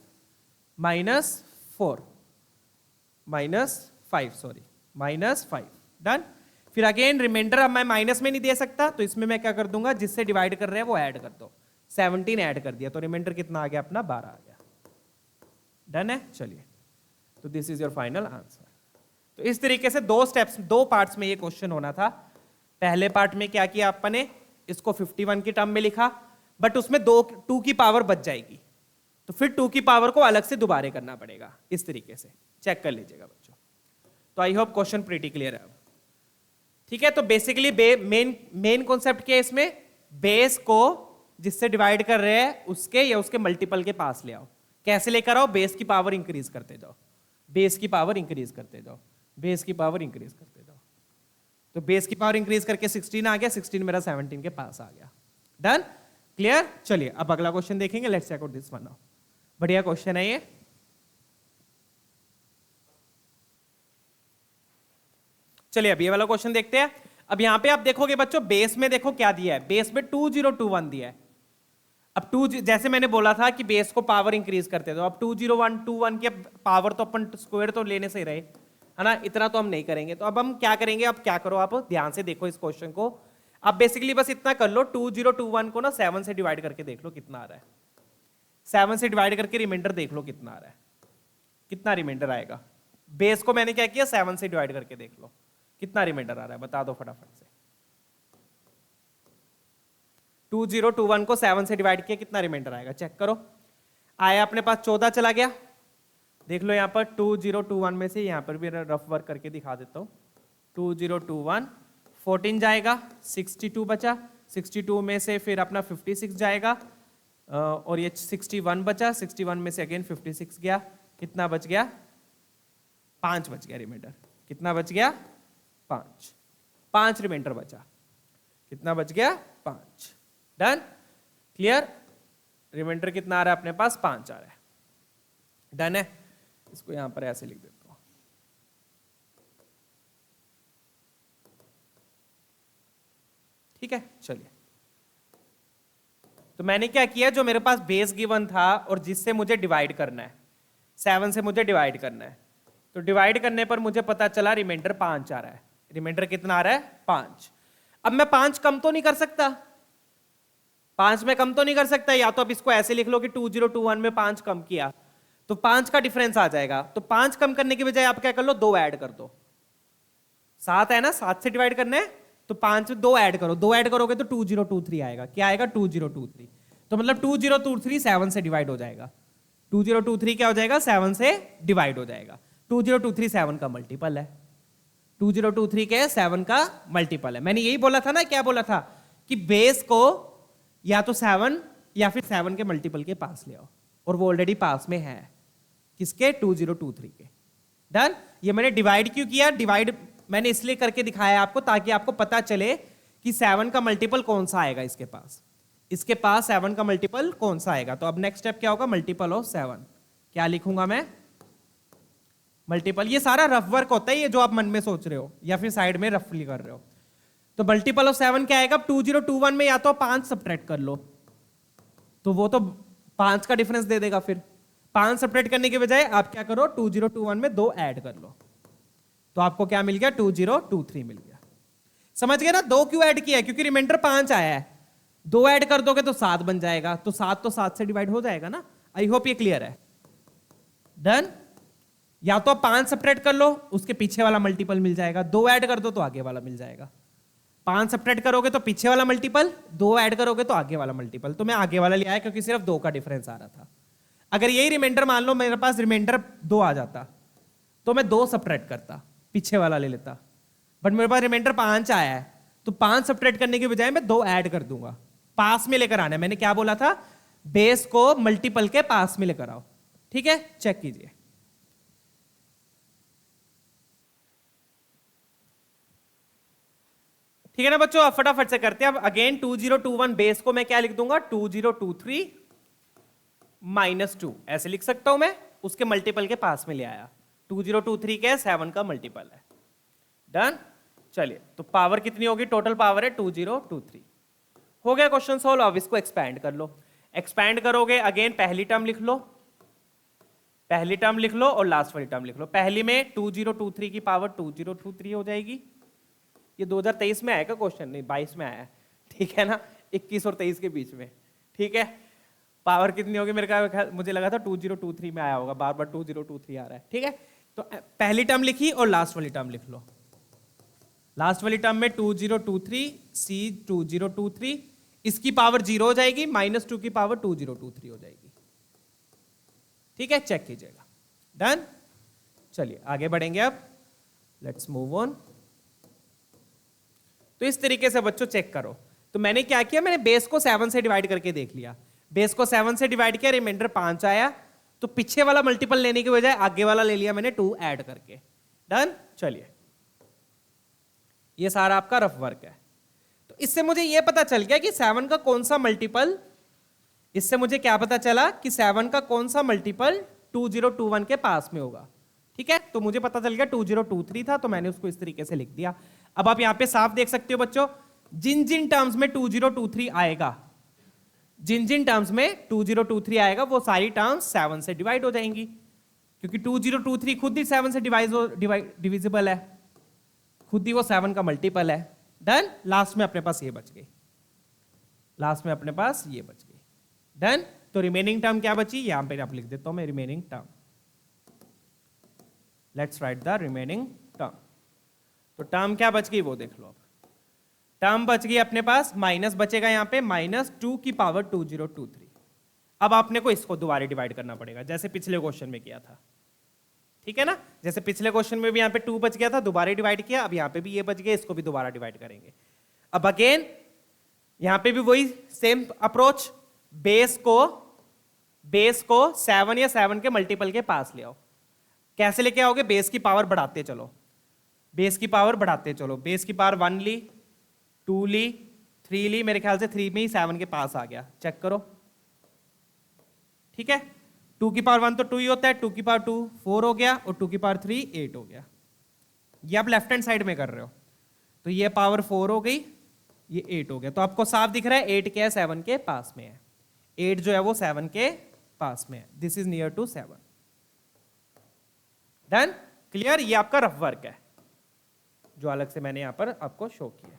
डन। फिर अगेन रिमाइंडर अब मैं माइनस में नहीं दे सकता, तो इसमें मैं क्या कर दूंगा? जिससे डिवाइड कर रहे हैं वो ऐड कर दो। 17 ऐड कर दिया, तो रिमाइंडर कितना आ गया अपना? 12 आ गया। डन है? चलिए, तो this is your final answer. तो इस तरीके से 2 स्टेप्स, 2 पार्ट्स में ये क्वेश्चन होना था। पहले पार्ट में क्या किया आपने? इसको 51 की टर्म में लिखा, बट उसमें 2 की पावर बच जाएगी, तो फिर 2 की पावर को अलग से दोबारा करना पड़ेगा। इस तरीके से चेक कर लीजिएगा बच्चों। तो I hope question pretty clear है अब। ठीक है, तो बेसिकली मेन कॉन्सेप्ट क्या है इसमें? बेस को जिससे डिवाइड कर रहे हैं उसके या उसके मल्टीपल के पास ले आओ। कैसे लेकर आओ? बेस की पावर इंक्रीज करते जाओ, बेस की पावर इंक्रीज करते जाओ, बेस की पावर इंक्रीज करते जाओ। तो बेस की पावर इंक्रीज करके 16 आ गया, 16 मेरा 17 के पास आ गया। डन? क्लियर? चलिए अब अगला क्वेश्चन देखेंगे। Let's check out this one now. बढ़िया क्वेश्चन है ये। चलिए अब ये वाला क्वेश्चन देखते हैं। अब यहां पे आप देखोगे बच्चों, बेस में देखो क्या दिया है। बेस में 2021 दिया है। अब जैसे मैंने बोला था कि बेस को पावर इंक्रीज करते दो। अब 20121 के पावर तो अपन स्क्वायर तो लेने से ही रहे, है ना? इतना तो हम नहीं करेंगे। तो अब हम क्या करेंगे? अब क्या करो, आप ध्यान से देखो इस क्वेश्चन को। अब बेसिकली बस इतना कर लो, 2021 को ना 7 से डिवाइड करके देख लो कितना आ रहा है। 7 से डिवाइड करके रिमाइंडर देख लो कितना आ रहा है। कितना रिमाइंडर आएगा? बेस को मैंने क्या किया? 7 से डिवाइड करके देख लो कितना रिमाइंडर आ रहा है, बता दो फटाफट से। 2021 को 7 से डिवाइड किया, कितना रिमाइंडर आएगा? चेक करो। आया अपने पास 14 चला गया। देख लो यहाँ पर 2021 में से, यहाँ पर भी रफ वर्क करके दिखा देता हूँ। 2021 14 जाएगा, 62 बचा, 62 में से फिर अपना 56 जाएगा, और ये 61 बचा, 61 में से अगेन 56 गया। कितना बच गया? 5 बच गया रिमाइंडर। कितना बच गया? 5 रिमाइंडर बचा। कितना बच गया? 5। डन? क्लियर? रिमाइंडर कितना आ रहा है अपने पास? 5 आ रहा है। डन है? इसको यहां पर ऐसे लिख देता हूं। ठीक है, चलिए। तो मैंने क्या किया, जो मेरे पास बेस गिवन था और जिससे मुझे डिवाइड करना है, 7 से मुझे डिवाइड करना है, तो डिवाइड करने पर मुझे पता चला रिमाइंडर 5 आ रहा है। रिमाइंडर कितना आ रहा है? 5। अब मैं 5 कम तो नहीं कर सकता, 5 में कम तो नहीं कर सकता। या तो अब इसको ऐसे लिख लो कि 2021 में 5 कम किया तो 5 का डिफरेंस आ जाएगा। तो 5 कम करने की बजाय आप क्या कर लो, 2 ऐड कर दो। 7 है ना, 7 से डिवाइड करना है, तो 5 में 2 ऐड करो। 2 ऐड करोगे तो 2023 आएगा। क्या आएगा? 2023। तो मतलब 2023 7 से डिवाइड हो जाएगा। 2023 क्या हो जाएगा? 7 से डिवाइड हो जाएगा। 2023 7 का मल्टीपल है। 2023 के 7 का मल्टीपल है। मैंने यही बोला था ना, क्या बोला था कि बेस को या तो 7 या फिर 7 के मल्टीपल के पास ले आओ, और वो ऑलरेडी पास में है किसके 2023 के। डन। ये मैंने डिवाइड क्यों किया, डिवाइड मैंने इसलिए करके दिखाया आपको ताकि आपको पता चले कि 7 का मल्टीपल कौन सा आएगा इसके पास, इसके पास 7 का मल्टीपल कौन सा आएगा। तो अब नेक्स्ट स्टेप क्या होगा, मल्टीपल ऑफ 7। क्या लिखूंगा मैं, मल्टीपल। ये सारा रफ वर्क होता है, ये जो आप मन में सोच रहे हो या फिर साइड में रफली कर रहे हो। तो मल्टीपल ऑफ 7 क्या आएगा, 2021 में या तो 5 सब्ट्रैक्ट कर लो, तो वो तो 5 का डिफरेंस दे देगा। फिर 5 सब्ट्रैक्ट करने के बजाय आप क्या करो, 2021 में 2 ऐड कर लो, तो आपको क्या मिल गया, 2023 मिल गया। समझ गए ना, 2 क्यों ऐड किया है, क्योंकि रिमाइंडर 5 आया है, 2 ऐड कर दोगे तो 7 बन जाएगा, तो 7 से डिवाइड हो जाएगा ना। आई होप ये क्लियर है। डन। या तो 5 सब्ट्रैक्ट कर लो, उसके पीछे वाला मल्टीपल मिल जाएगा, 2 ऐड कर दो तो आगे वाला मिल जाएगा। 5 सब्ट्रैक्ट करोगे तो पीछे वाला मल्टीपल, 2 ऐड करोगे तो आगे वाला मल्टीपल। तो मैं आगे वाला ले आया क्योंकि सिर्फ 2 का डिफरेंस आ रहा था। अगर यही रिमाइंडर मान लो मेरे पास रिमाइंडर 2 आ जाता तो मैं 2 सब्ट्रैक्ट करता, पीछे वाला ले लेता, बट मेरे पास रिमाइंडर 5 आया है तो 5 सब्ट्रैक्ट करने के बजाय मैं 2 ऐड कर दूंगा। पास में लेकर आना है, मैंने क्या बोला था, बेस को मल्टीपल के पास में लेकर आओ। ठीक है, चेक कीजिए। ठीक है ना बच्चों, अब फटाफट से करते हैं। अब अगेन 2021 बेस को मैं क्या लिख दूंगा, 2023 -2 ऐसे लिख सकता हूं मैं, उसके मल्टीपल के पास में ले आया। 2023 के 7 का मल्टीपल है। डन। चलिए, तो पावर कितनी होगी, टोटल पावर है 2023। हो गया क्वेश्चन सॉल्व। अब इसको एक्सपैंड कर लो। एक्सपैंड करोगे, अगेन पहली टर्म लिख लो, पहली टर्म लिख लो और लास्ट वाली टर्म लिख लो। पहली में 2023 की पावर 2023 हो जाएगी। ये 2023 में आएगा क्वेश्चन, नहीं 22 में आया है, ठीक है ना, 21 और 23 के बीच में। ठीक है, पावर कितनी होगी, मेरे ख्याल मुझे लगा था 2023 में आया होगा, बार बार 2023 आ रहा है। ठीक है, तो पहली टर्म लिखी और लास्ट वाली टर्म लिख लो। लास्ट वाली टर्म में 2023 C 2023, इसकी पावर 0 हो जाएगी, -2 की पावर 2023 हो जाएगी। ठीक है, चेक कीजिएगा। डन। चलिए आगे बढ़ेंगे अब, लेट्स मूव ऑन। तो इस तरीके से बच्चों चेक करो। तो मैंने क्या किया, मैंने बेस को 7 से डिवाइड करके देख लिया, बेस को 7 से डिवाइड किया, रिमाइंडर 5 आया, तो पीछे वाला मल्टीपल लेने के बजाय आगे वाला ले लिया मैंने 2 ऐड करके। डन। चलिए, ये सारा आपका रफ वर्क है। तो इससे मुझे ये पता चल गया कि 7 का कौन सा मल्टीपल, इससे मुझे क्या पता चला कि 7 का कौन सा मल्टीपल 2021 के पास में होगा। ठीक है, तो मुझे पता चल गया 2023 था, तो मैंने उसको इस तरीके से लिख दिया। अब आप यहां पे साफ देख सकते हो बच्चों, जिन जिन टर्म्स में 2023 आएगा, जिन जिन टर्म्स में 2023 आएगा, वो सारी टर्म्स 7 से डिवाइड हो जाएंगी, क्योंकि 2023 खुद ही 7 से डिविजिबल है, खुद ही वो 7 का मल्टीपल है। डन। लास्ट में अपने पास ये बच गई, लास्ट में अपने पास ये बच गई। डन। तो रिमेनिंग टर्म क्या बची, यहां पे आप लिख देता हूं मैं remaining term. Let's write the remaining term. तो टर्म क्या बच गई वो देख लो। अब टर्म बच गई अपने पास, माइनस बचेगा यहां पे -2 की पावर 2023। अब आपने को इसको दोबारा डिवाइड करना पड़ेगा, जैसे पिछले क्वेश्चन में किया था। ठीक है ना, जैसे पिछले क्वेश्चन में भी यहां पे 2 बच गया था, दोबारा डिवाइड किया, अब यहां पे भी ये बच गया, इसको भी दोबारा डिवाइड करेंगे। अब अगेन यहां पे भी वही सेम अप्रोच, बेस को 7 या 7 के मल्टीपल के पास ले आओ। कैसे लेके आओगे, बेस की पावर बढ़ाते चलो, बेस की पावर बढ़ाते चलो। बेस की पावर 1 ली, 2 ली, 3 ली, मेरे ख्याल से 3 में ही 7 के पास आ गया, चेक करो। ठीक है, 2 की पावर 1 तो 2 ही होता है, 2 की पावर 2 4 हो गया, और 2 की पावर 3 8 हो गया। ये आप लेफ्ट हैंड साइड में कर रहे हो, तो ये पावर 4 हो गई, ये 8 हो गया। तो आपको साफ दिख रहा है 8 क्या है, 7 के पास में है। 8 जो है वो 7 के पास में है, this is near to 7। Done. Clear. ये आपका रफ वर्क है जो अलग से मैंने यहां पर आपको शो किया।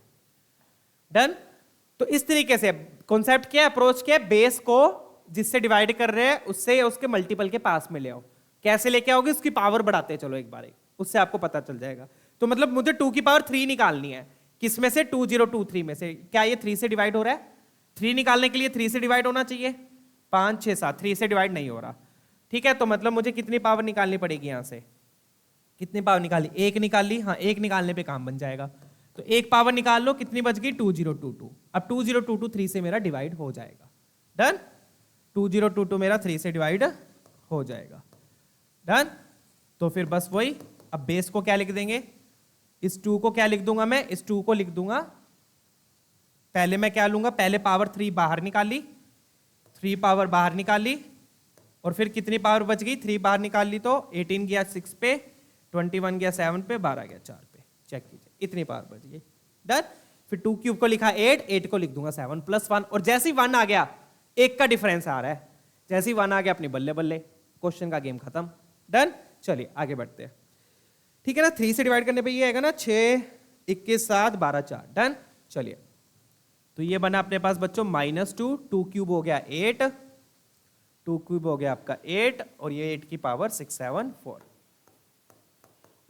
डन। तो इस तरीके से कॉन्सेप्ट क्या, अप्रोच क्या, बेस को जिससे डिवाइड कर रहे हैं उससे या उसके मल्टीपल के पास में ले आओ। कैसे लेके आओगे, उसकी पावर बढ़ाते चलो एक बार, उससे आपको पता चल जाएगा। तो मतलब मुझे 2 की पावर 3 निकालनी है, किसमें से, 2023 में से। क्या ये 3 से डिवाइड हो रहा है, 3 निकालने के लिए 3 से डिवाइड होना चाहिए, 5 6 7, 3 से डिवाइड नहीं हो रहा। ठीक है, तो मतलब मुझे कितनी पावर निकालनी पड़ेगी, यहां से कितनी पावर निकाली, 1 निकाल ली, हाँ 1 निकालने पे काम बन जाएगा। तो एक पावर निकाल लो, कितनी बच गई 2022। अब 2022 3 से मेरा डिवाइड हो जाएगा। डन, 2022 मेरा 3 से डिवाइड हो जाएगा। डन, तो फिर बस वही, अब बेस को क्या लिख देंगे, इस 2 को क्या लिख दूंगा मैं, इस 2 को लिख दूंगा, पहले मैं क्या लूंगा, पहले पावर 3 बाहर निकाली, 3 पावर बाहर निकाली, और फिर कितनी पावर बच गई, 3 बाहर निकाल ली तो 18 गया 6 पे, 21 गया 7 पे, 12 गया 4 पे, चेक कीजिए इतनी पावर बच गई। डन, फिर 2 क्यूब को लिखा 8, 8 को लिख दूंगा 7 + 1, और जैसे ही 1 आ गया, एक का डिफरेंस आ रहा है, जैसे ही 1 आ गया अपनी बल्ले बल्ले, क्वेश्चन का गेम खत्म। डन, चलिए आगे बढ़ते हैं। ठीक है ना, 3 से डिवाइड करने पे ये आएगा ना 6, 21, 7, 12, 4। डन, चलिए तो ये बना अपने पास बच्चों -2, 2 क्यूब हो गया 8, 2 क्यूब हो गया आपका 8, और ये 8 की पावर 6, 7, 4,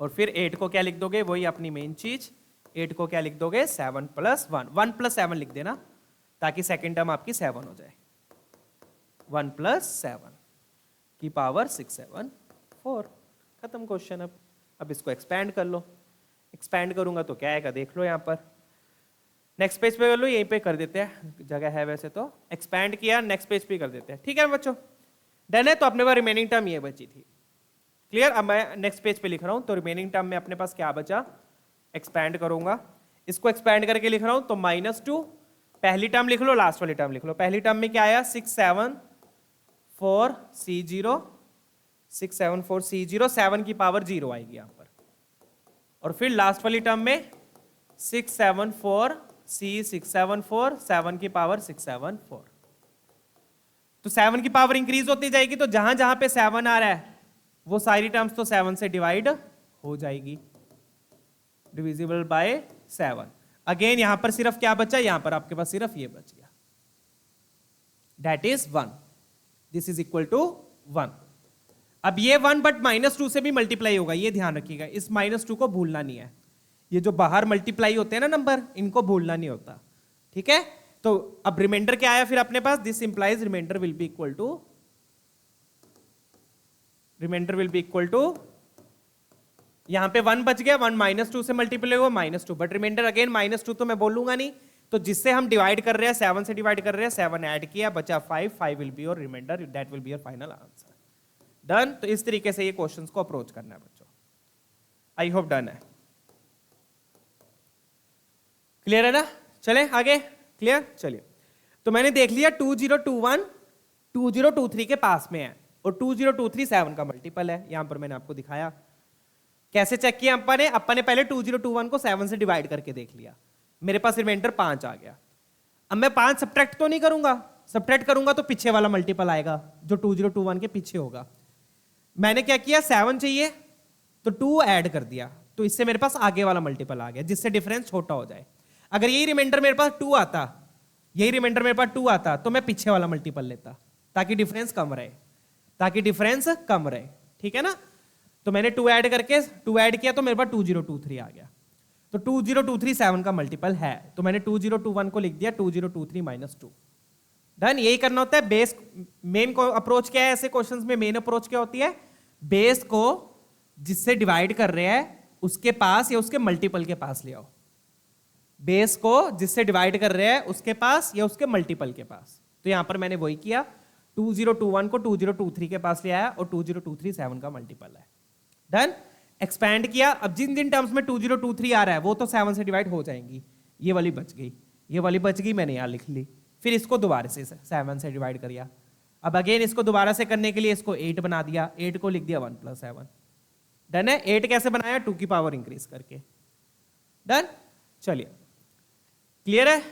और फिर 8 को क्या लिख दोगे, वही अपनी मेन चीज, 8 को क्या लिख दोगे, 7 + 1, 1 + 7 लिख देना, ताकि सेकेंड टर्म आपकी 7 हो जाए। 1 + 7 की पावर 6, 7, 4, खत्म क्वेश्चन। अब इसको एक्सपैंड कर लो, एक्सपैंड करूंगा तो क्या आएगा देख लो, यहाँ पर नेक्स्ट पेज पे कर लो, यहीं पे कर देते हैं, जगह है वैसे तो, एक्सपैंड किया, नेक्स्ट पेज पे कर देते हैं। ठीक है बच्चों, डन है। तो अपने पास रिमेनिंग टर्म ये बची थी, क्लियर। अब मैं नेक्स्ट पेज पे लिख रहा हूं, तो रिमेनिंग टर्म में अपने पास क्या बचा, एक्सपैंड करूंगा, इसको एक्सपैंड करके लिख रहा हूं, तो -2, पहली टर्म लिख लो, लास्ट वाली टर्म लिख लो। पहली टर्म में क्या आया, 6, 7, 4, C0, 6, 7, 4, C0, 7 की पावर 0 आएगी यहां पर, और फिर लास्ट वाली टर्म में 6, 7, 4, C, 6, 7, 4, 7 की पावर 6, 7, 4। तो 7 की पावर इंक्रीज होती जाएगी, तो जहां जहां पे 7 आ रहा है वो सारी टर्म्स तो 7 से डिवाइड हो जाएगी, डिविजिबल बाय 7। अगेन यहां पर सिर्फ क्या बचा, यहां पर आपके पास सिर्फ ये बच गया, that is 1, this is equal to 1। अब ये 1 बट -2 से भी मल्टीप्लाई होगा, ये ध्यान रखिएगा, इस -2 को भूलना नहीं है, ये जो बाहर मल्टीप्लाई होते हैं ना नंबर, इनको भूलना नहीं होता। ठीक है, तो अब रिमाइंडर क्या आया फिर अपने पास, this implies remainder will be equal to, remainder will be equal to, यहां पे 1 बच गया, 1 -2 से मल्टीप्लाई हुआ -2, बट रिमाइंडर अगेन -2 तो मैं बोलूंगा नहीं, तो जिससे हम डिवाइड कर रहे हैं 7 से डिवाइड कर रहे हैं, 7 ऐड किया, बचा 5, 5 will be your remainder, that will be your final answer. Done, तो इस तरीके से ये क्वेश्चंस को अप्रोच करना है बच्चों, आई होप डन है, क्लियर है ना। चले आगे, क्लियर। चलिए, तो मैंने देख लिया 2021 2023 के पास में है, और 2023 7 का मल्टीपल है, यहां पर मैंने आपको दिखाया कैसे चेक किया। अपन ने पहले 2021 को 7 से डिवाइड करके देख लिया, मेरे पास रिमाइंडर 5 आ गया। अब मैं 5 सब्ट्रैक्ट तो नहीं करूंगा, सब्ट्रैक्ट करूंगा तो पीछे वाला मल्टीपल आएगा जो 2021 के पीछे होगा। मैंने क्या किया, 7 चाहिए तो 2 ऐड कर दिया, तो इससे मेरे पास आगे वाला मल्टीपल आ गया, जिससे डिफरेंस छोटा हो जाए। अगर यही रिमाइंडर मेरे पास 2 आता, यही रिमाइंडर मेरे पास 2 आता, तो मैं पीछे वाला मल्टीपल लेता, ताकि डिफरेंस कम रहे, ताकि डिफरेंस कम रहे। ठीक है ना, तो मैंने 2 ऐड करके 2 ऐड किया, तो मेरे पास 2023 आ गया। तो 2023 7 का मल्टीपल है, तो मैंने 2021 को लिख दिया 2023 -2। डन, यही करना होता है। बेस मेन को अप्रोच क्या है ऐसे क्वेश्चंस में, मेन अप्रोच क्या होती है, बेस को जिससे डिवाइड कर रहे हैं उसके पास या उसके मल्टीपल के पास ले आओ, बेस को जिससे डिवाइड कर रहे हैं उसके पास या उसके मल्टीपल के पास। तो यहां पर मैंने वही किया, 2021 को 2023 के पास ले आया, और 2023 7 का मल्टीपल है। डन, एक्सपैंड किया। अब जिन जिन टर्म्स में 2023 आ रहा है वो तो 7 से डिवाइड हो जाएंगी, ये वाली बच गई, ये वाली बच गई, मैंने यहां लिख ली। फिर इसको दोबारा से 7 से डिवाइड कर दिया। अब अगेन इसको दोबारा से करने के लिए इसको 8 बना दिया, 8 को लिख दिया 1 + 7। डन है। 8 कैसे बनाया, 2 की पावर इंक्रीज करके। डन, चलिए क्लियर है।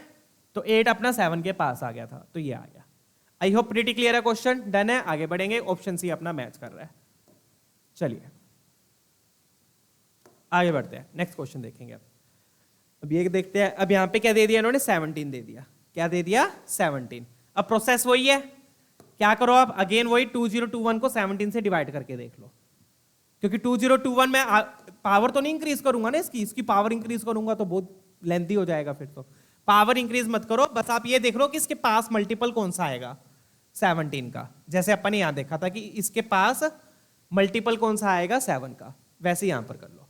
तो 8 अपना 7 के पास आ गया था, तो ये आ गया। आई होप प्रीटी क्लियर है क्वेश्चन। डन है, आगे बढ़ेंगे। ऑप्शन सी अपना मैच कर रहा है। चलिए आगे बढ़ते हैं, नेक्स्ट क्वेश्चन देखेंगे। अब ये देखते हैं, अब यहां पे क्या दे दिया इन्होंने, 17 दे दिया। क्या दे दिया, 17। अब प्रोसेस वही है, क्या करो आप, अगेन वही 2021 को 17 से डिवाइड करके देख लो, क्योंकि 2021 में पावर तो नहीं इंक्रीज करूंगा ना, इसकी पावर इंक्रीज करूंगा तो बहुत लेंथी हो जाएगा। फिर तो पावर इंक्रीज मत करो, बस आप ये देख लो कि इसके पास मल्टीपल कौन सा आएगा 17 का। जैसे अपन ने यहां देखा था कि इसके पास मल्टीपल कौन सा आएगा 7 का, वैसे यहां पर कर लो।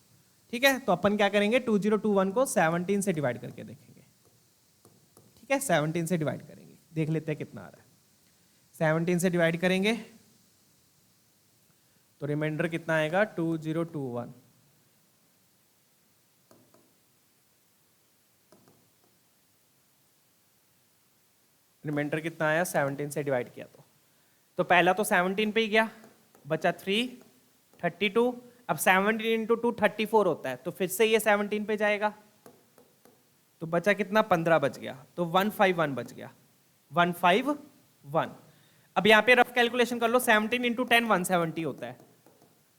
ठीक है, तो अपन क्या करेंगे 2021 को 17 से डिवाइड करके देखेंगे। ठीक है, 17 से डिवाइड करेंगे, देख लेते हैं कितना आ रहा है। 17 से डिवाइड करेंगे तो रिमाइंडर कितना आएगा 2021। रिमाइंडर कितना आया 17 से डिवाइड किया तो पहला तो 17 पे ही गया, बचा 3 32। अब 17 इंटू 2 34 होता है, तो फिर से ये 17 पे जाएगा, तो बचा कितना 15 बच गया, तो 151 बच गया 151। अब यहाँ पे रफ कैलकुलेशन कर लो, 17 इंटू 10 170 होता है,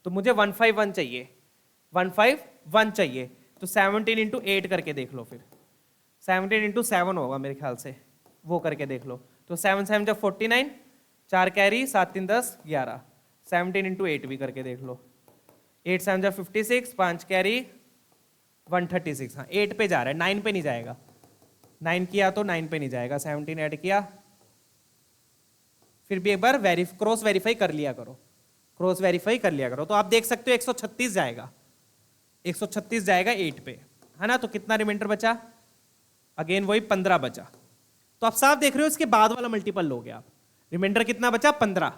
तो मुझे 151 चाहिए, 151 चाहिए, तो 17 इंटू 8 करके देख लो, फिर 17 इंटू 7 होगा मेरे ख्याल से, वो करके देख लो, तो 7 7 जब 49, 4 कैरी 7 3 10 11, 17 इंटू 8 भी करके देख लो, 8 7 जब 56, 5 कैरी 136। हाँ 8 पे जा रहा है, 9 पे नहीं जाएगा, 9 किया तो 9 पे नहीं जाएगा, 17 ऐड किया, फिर भी एक बार क्रॉस वेरीफाई कर लिया करो, क्रॉस वेरीफाई कर लिया करो, तो आप देख सकते हो 136 जाएगा, 136 जाएगा 8 पे, है ना। तो कितना रिमाइंडर बचा, अगेन वही 15 बचा। तो आप साफ देख रहे हो इसके बाद वाला मल्टीपल लोगे आप, रिमाइंडर कितना बचा 15,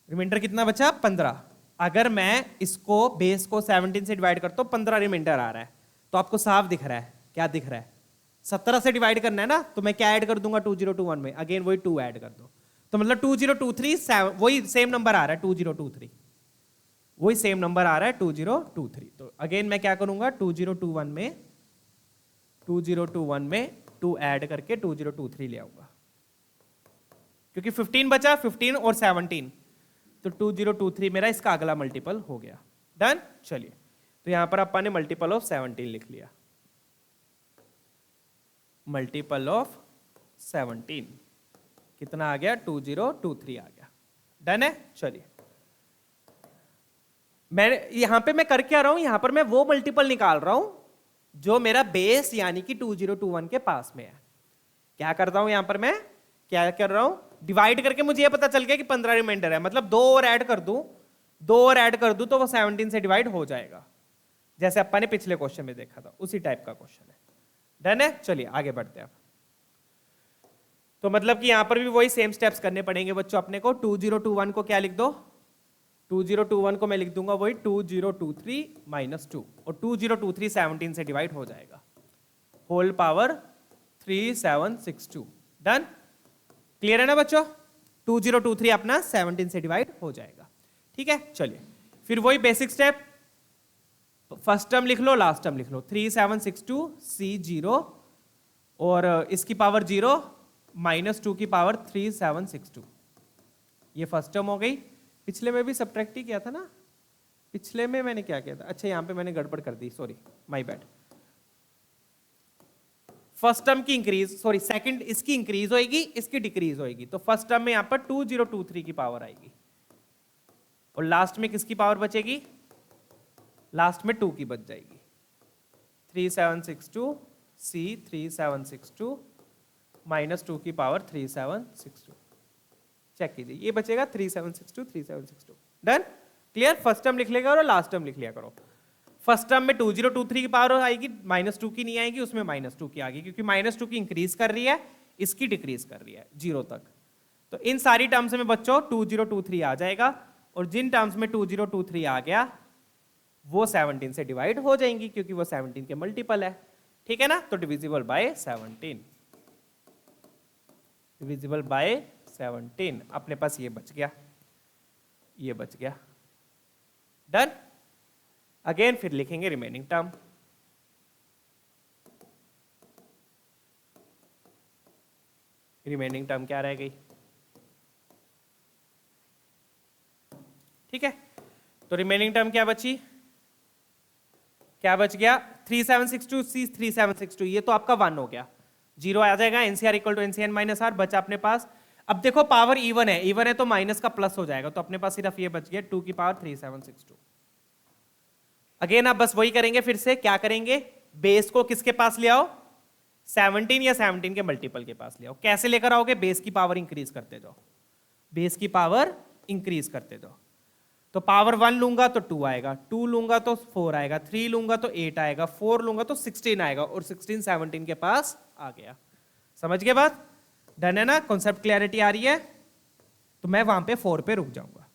रिमाइंडर कितना बचा 15। अगर मैं इसको बेस को 17 से डिवाइड करता हूं 15 रिमाइंडर आ रहा है, तो आपको साफ दिख रहा है, क्या दिख रहा है 17 से डिवाइड करना है ना, तो मैं क्या ऐड कर दूंगा 2021 में, अगेन वही 2 ऐड कर दो, तो मतलब 2023 वही सेम नंबर आ रहा है 2023, वही सेम नंबर आ रहा है 2023। तो अगेन मैं क्या करूंगा 2021 में 2 ऐड करके 2023 ले आऊंगा, क्योंकि 15 बचा, 15 और 17, तो 2023 मेरा इसका अगला मल्टीपल हो गया। डन। चलिए, तो यहां पर अपन ने मल्टीपल ऑफ 17 लिख लिया, मल्टीपल ऑफ 17 कितना आ गया 2023 आ गया। डन है। चलिए, मैं यहां पे मैं कर क्या रहा हूं, यहां पर मैं वो मल्टीपल निकाल रहा हूं जो मेरा बेस यानी कि 2021 के पास में है। क्या करता हूं यहां पर मैं, क्या कर रहा हूं, डिवाइड करके मुझे ये पता चल गया कि 15 रिमाइंडर है, मतलब 2 और ऐड कर दूं, 2 और ऐड कर दूं तो वो 17 से डिवाइड हो जाएगा, जैसे अपन ने पिछले क्वेश्चन में देखा था, उसी टाइप का क्वेश्चन है। डन है। चलिए आगे बढ़ते हैं अब। तो मतलब कि यहां पर भी वही सेम स्टेप्स करने पड़ेंगे बच्चों अपने को। 2021 को क्या लिख दो, 2021 को मैं लिख दूंगा वही 2023 माइनस 2, और 2023 17 से डिवाइड हो जाएगा, होल पावर 3762। डन। क्लियर है ना बच्चों, 2023 अपना 17 से डिवाइड हो जाएगा। ठीक है। चलिए, फिर वही बेसिक स्टेप, फर्स्ट टर्म लिख लो, लास्ट टर्म लिख लो, 3762 C0 और इसकी पावर 0 माइनस 2 की पावर 3762, ये फर्स्ट टर्म हो गई। पिछले में भी सब्ट्रैक्ट ही किया था ना, पिछले में मैंने क्या किया था, अच्छा यहां पे मैंने गड़बड़ कर दी, sorry my bad. First term की इंक्रीज, सॉरी सेकंड इसकी इंक्रीज होएगी, इसकी डिक्रीज होएगी, तो फर्स्ट टर्म में यहां पर 2023 की पावर आएगी, और लास्ट में किसकी पावर बचेगी, लास्ट में 2 की बच जाएगी, 3762 C 3762 माइनस 2 की पावर 3762, चेक कीजिए ये बचेगा 3762 3762। डन। क्लियर। फर्स्ट टर्म लिख लेगा और लास्ट टर्म लिख लिया करो। फर्स्ट टर्म में 2023 की पावर आएगी, माइनस 2 की नहीं आएगी, उसमें माइनस 2 की आएगी, क्योंकि माइनस 2 की इंक्रीज कर रही है, इसकी डिक्रीज कर रही है 0 तक। तो इन सारी टर्म्स में बच्चों 2023 आ जाएगा, और जिन टर्म्स में 2023 आ गया वो 17 से डिवाइड हो जाएंगी, क्योंकि वो 17 के मल्टीपल है। ठीक है ना, तो डिविजिबल बाय 17, डिविजिबल बाय 17, अपने पास ये बच गया, ये बच गया। डन। अगेन फिर लिखेंगे रिमेनिंग टर्म, रिमेनिंग टर्म क्या रह गई, ठीक है। तो रिमेनिंग टर्म क्या बची, क्या बच गया 3762 C 3762, ये तो आपका 1 हो गया, 0 आ जाएगा, NCR equal to NCN minus R बचा अपने पास। अब देखो पावर इवन है तो माइनस का प्लस हो जाएगा, तो अपने पास सिर्फ ये बच गया 2 की पावर 3762। अगेन आप बस वही करेंगे, फिर से क्या करेंगे, बेस को किसके पास ले आओ, 17 या 17 के मल्टीपल के पास ले आओ। कैसे लेकर आओगे, बेस की पावर इंक्रीज करते जाओ, बेस की पावर इंक्रीज करते जाओ। तो पावर 1 लूंगा तो 2 आएगा, 2 लूंगा तो 4 आएगा, 3 लूंगा तो 8 आएगा, 4 लूंगा तो 16 आएगा, और 16 17 के पास आ गया। समझ गए बात? डन है ना? कॉन्सेप्ट क्लैरिटी आ रही है? तो मैं वहां पे 4 पे रुक जाऊंगा।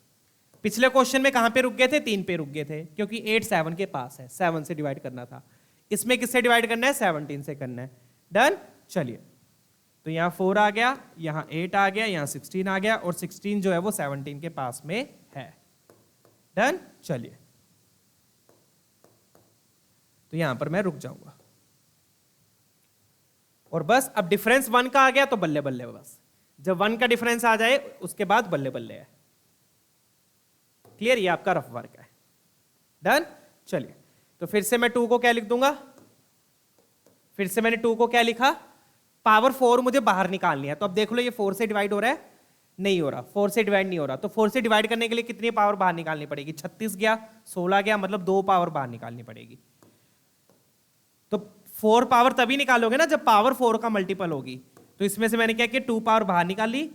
पिछले क्वेश्चन में कहां पे रुक गए थे? 3 पे रुक गए थे, क्योंकि 8 7 के पास है, 7 से डिवाइड करना था। इसमें किससे डिवाइड करना है? 17 से करना है। डन? चलिए, तो यहां 4 आ गया, यहां 8 आ गया, यहां 16 आ गया, और 16 जो है वो 17 के पास में है। डन? चलिए, तो यहां पर मैं रुक जाऊंगा, और बस अब डिफरेंस 1 का आ गया तो बल्ले बल्ले, बस जब 1 का डिफरेंस आ जाए उसके बाद बल्ले बल्ले है। क्लियर? ये आपका रफ वर्क है। डन? चलिए, तो फिर से मैं 2 को क्या लिख दूंगा? फिर से मैंने 2 को क्या लिखा? पावर 4 मुझे बाहर निकालनी है, तो अब देख लो ये 4 से डिवाइड हो रहा है? नहीं हो रहा, 4 से डिवाइड नहीं हो रहा। तो 4 से डिवाइड करने के लिए कितनी पावर बाहर निकालनी पड़ेगी? 36 गया, 16 गया, मतलब 2 पावर बाहर निकालनी पड़ेगी। तो 4 पावर तभी निकालोगे ना जब पावर 4 का मल्टीपल होगी। तो इसमें से मैंने क्या किया? 2 पावर बाहर निकाली,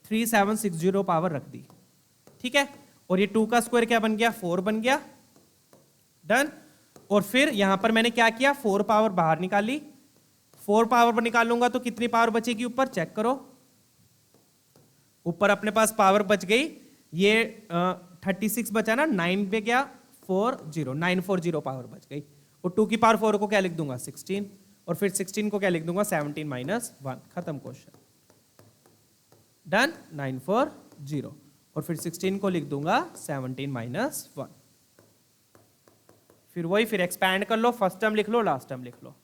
3760 पावर रख दी। ठीक है, और ये 2 का स्क्वायर क्या बन गया? 4 बन गया। डन? और फिर यहां पर मैंने क्या किया? 4 पावर बाहर निकाली, 4 पावर पर निकालूंगा तो कितनी पावर बचेगी ऊपर? चेक करो, ऊपर अपने पास पावर बच गई, ये 36 बचा ना, 9 पे गया 40, 940 पावर बच गई। और 2 की पावर 4 को क्या लिख दूंगा? 16, और फिर 16 को क्या लिख दूंगा? 17 माइनस 1। खत्म क्वेश्चन। डन? 940, और फिर 16 को लिख दूंगा 17 माइनस 1। फिर वही, फिर एक्सपैंड कर लो, फर्स्ट टर्म लिख लो, लास्ट टर्म लिख लो,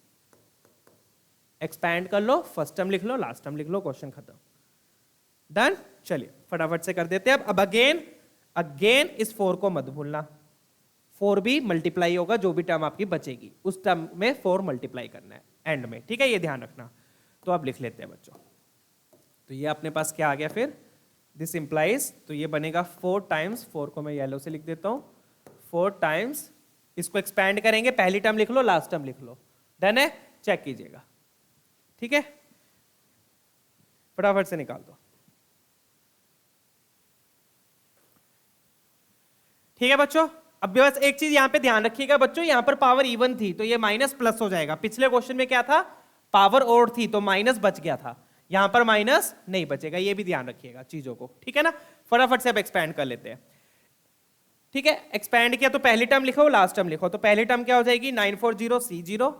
एक्सपैंड कर लो, फर्स्ट टर्म लिख लो, लास्ट टर्म लिख लो, क्वेश्चन खत्म। डन? चलिए फटाफट से कर देते हैं। अब अगेन इस 4 को मत भूलना, 4 भी मल्टीप्लाई होगा, जो भी टर्म आपकी बचेगी उस टर्म में 4 मल्टीप्लाई करना है एंड में। ठीक है, ये ध्यान रखना। तो अब लिख लेते हैं बच्चों। तो ये अपने पास क्या आ गया? फिर दिस इंप्लाइज, तो ये बनेगा 4 टाइम्स, 4 को मैं येलो से लिख देता हूं, 4 टाइम्स, इसको एक्सपैंड करेंगे, पहली टर्म लिख लो, लास्ट टर्म लिख लो। डन है? चेक कीजिएगा। ठीक है, फटाफट से निकाल दो। ठीक है बच्चों, अब बस एक चीज यहां पे ध्यान रखिएगा बच्चों, यहां पर पावर इवन थी तो ये माइनस प्लस हो जाएगा। पिछले क्वेश्चन में क्या था? पावर ओड थी तो माइनस बच गया था, यहां पर माइनस नहीं बचेगा, ये भी ध्यान रखिएगा चीजों को। ठीक है ना? फटाफट से अब एक्सपैंड कर लेते हैं। ठीक है, एक्सपैंड किया तो पहली टर्म लिखो, लास्ट टर्म लिखो। तो पहली टर्म क्या हो जाएगी? 940C0,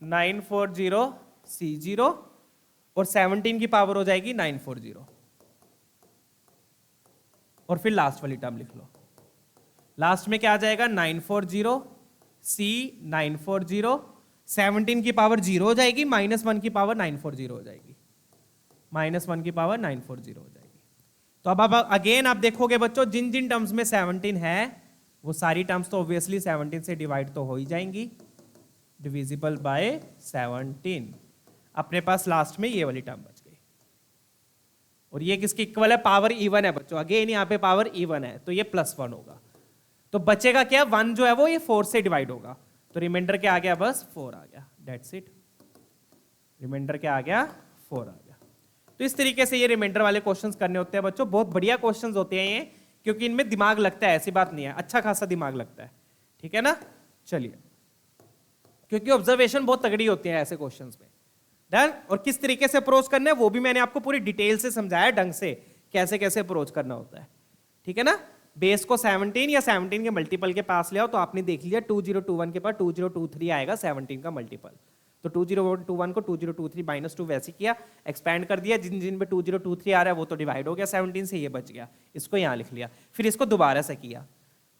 940C0, और 17 की पावर हो जाएगी 940, और फिर लास्ट वाली टर्म लिख लो। लास्ट में क्या आ जाएगा? 940C, 940, 17 की पावर 0 हो जाएगी, -1 की पावर 940 हो जाएगी, -1 की पावर 940 हो जाएगी। तो अब अगेन आप देखोगे बच्चों, जिन जिन टर्म्स में 17 है वो सारी टर्म्स तो ऑब्वियसली 17 से डिवाइड तो हो ही जाएंगी, डिविजिबल बाय 17। अपने पास लास्ट में ये वाली टर्म बच गई, और ये किसकी इक्वल है? पावर इवन है बच्चों। अगेन यहाँ पे पावर इवन है तो ये +1 होगा। तो बचेगा क्या? 1 जो है वो ये 4 से डिवाइड होगा, तो रिमाइंडर क्या आ गया? बस 4 आ गया, दैट्स इट। रिमाइंडर क्या आ गया? 4 आ गया। तो इस तरीके से ये रिमाइंडर वाले क्वेश्चंस करने होते हैं बच्चों। बहुत बढ़िया क्वेश्चंस होते हैं ये, क्योंकि इनमें दिमाग लगता है, ऐसी बात नहीं है, अच्छा खासा दिमाग लगता है। ठीक है ना? चलिए, क्योंकि ऑब्जर्वेशन बहुत तगड़ी होती है ऐसे क्वेश्चंस में। डन? और किस तरीके से अप्रोच करना है वो भी मैंने आपको पूरी डिटेल से समझाया, ढंग से कैसे कैसे अप्रोच करना होता है। ठीक है ना? बेस को 17 या 17 के मल्टीपल के पास ले आओ, तो आपने देख लिया 2021 के पास 2023 आएगा 17 का मल्टीपल। तो 2021 को 2023 -2 वैसे किया, एक्सपैंड कर दिया, जिन जिन पे 2023 आ रहा है वो तो डिवाइड हो गया 17 से, ये बच गया, इसको यहाँ लिख लिया। फिर इसको दोबारा से किया,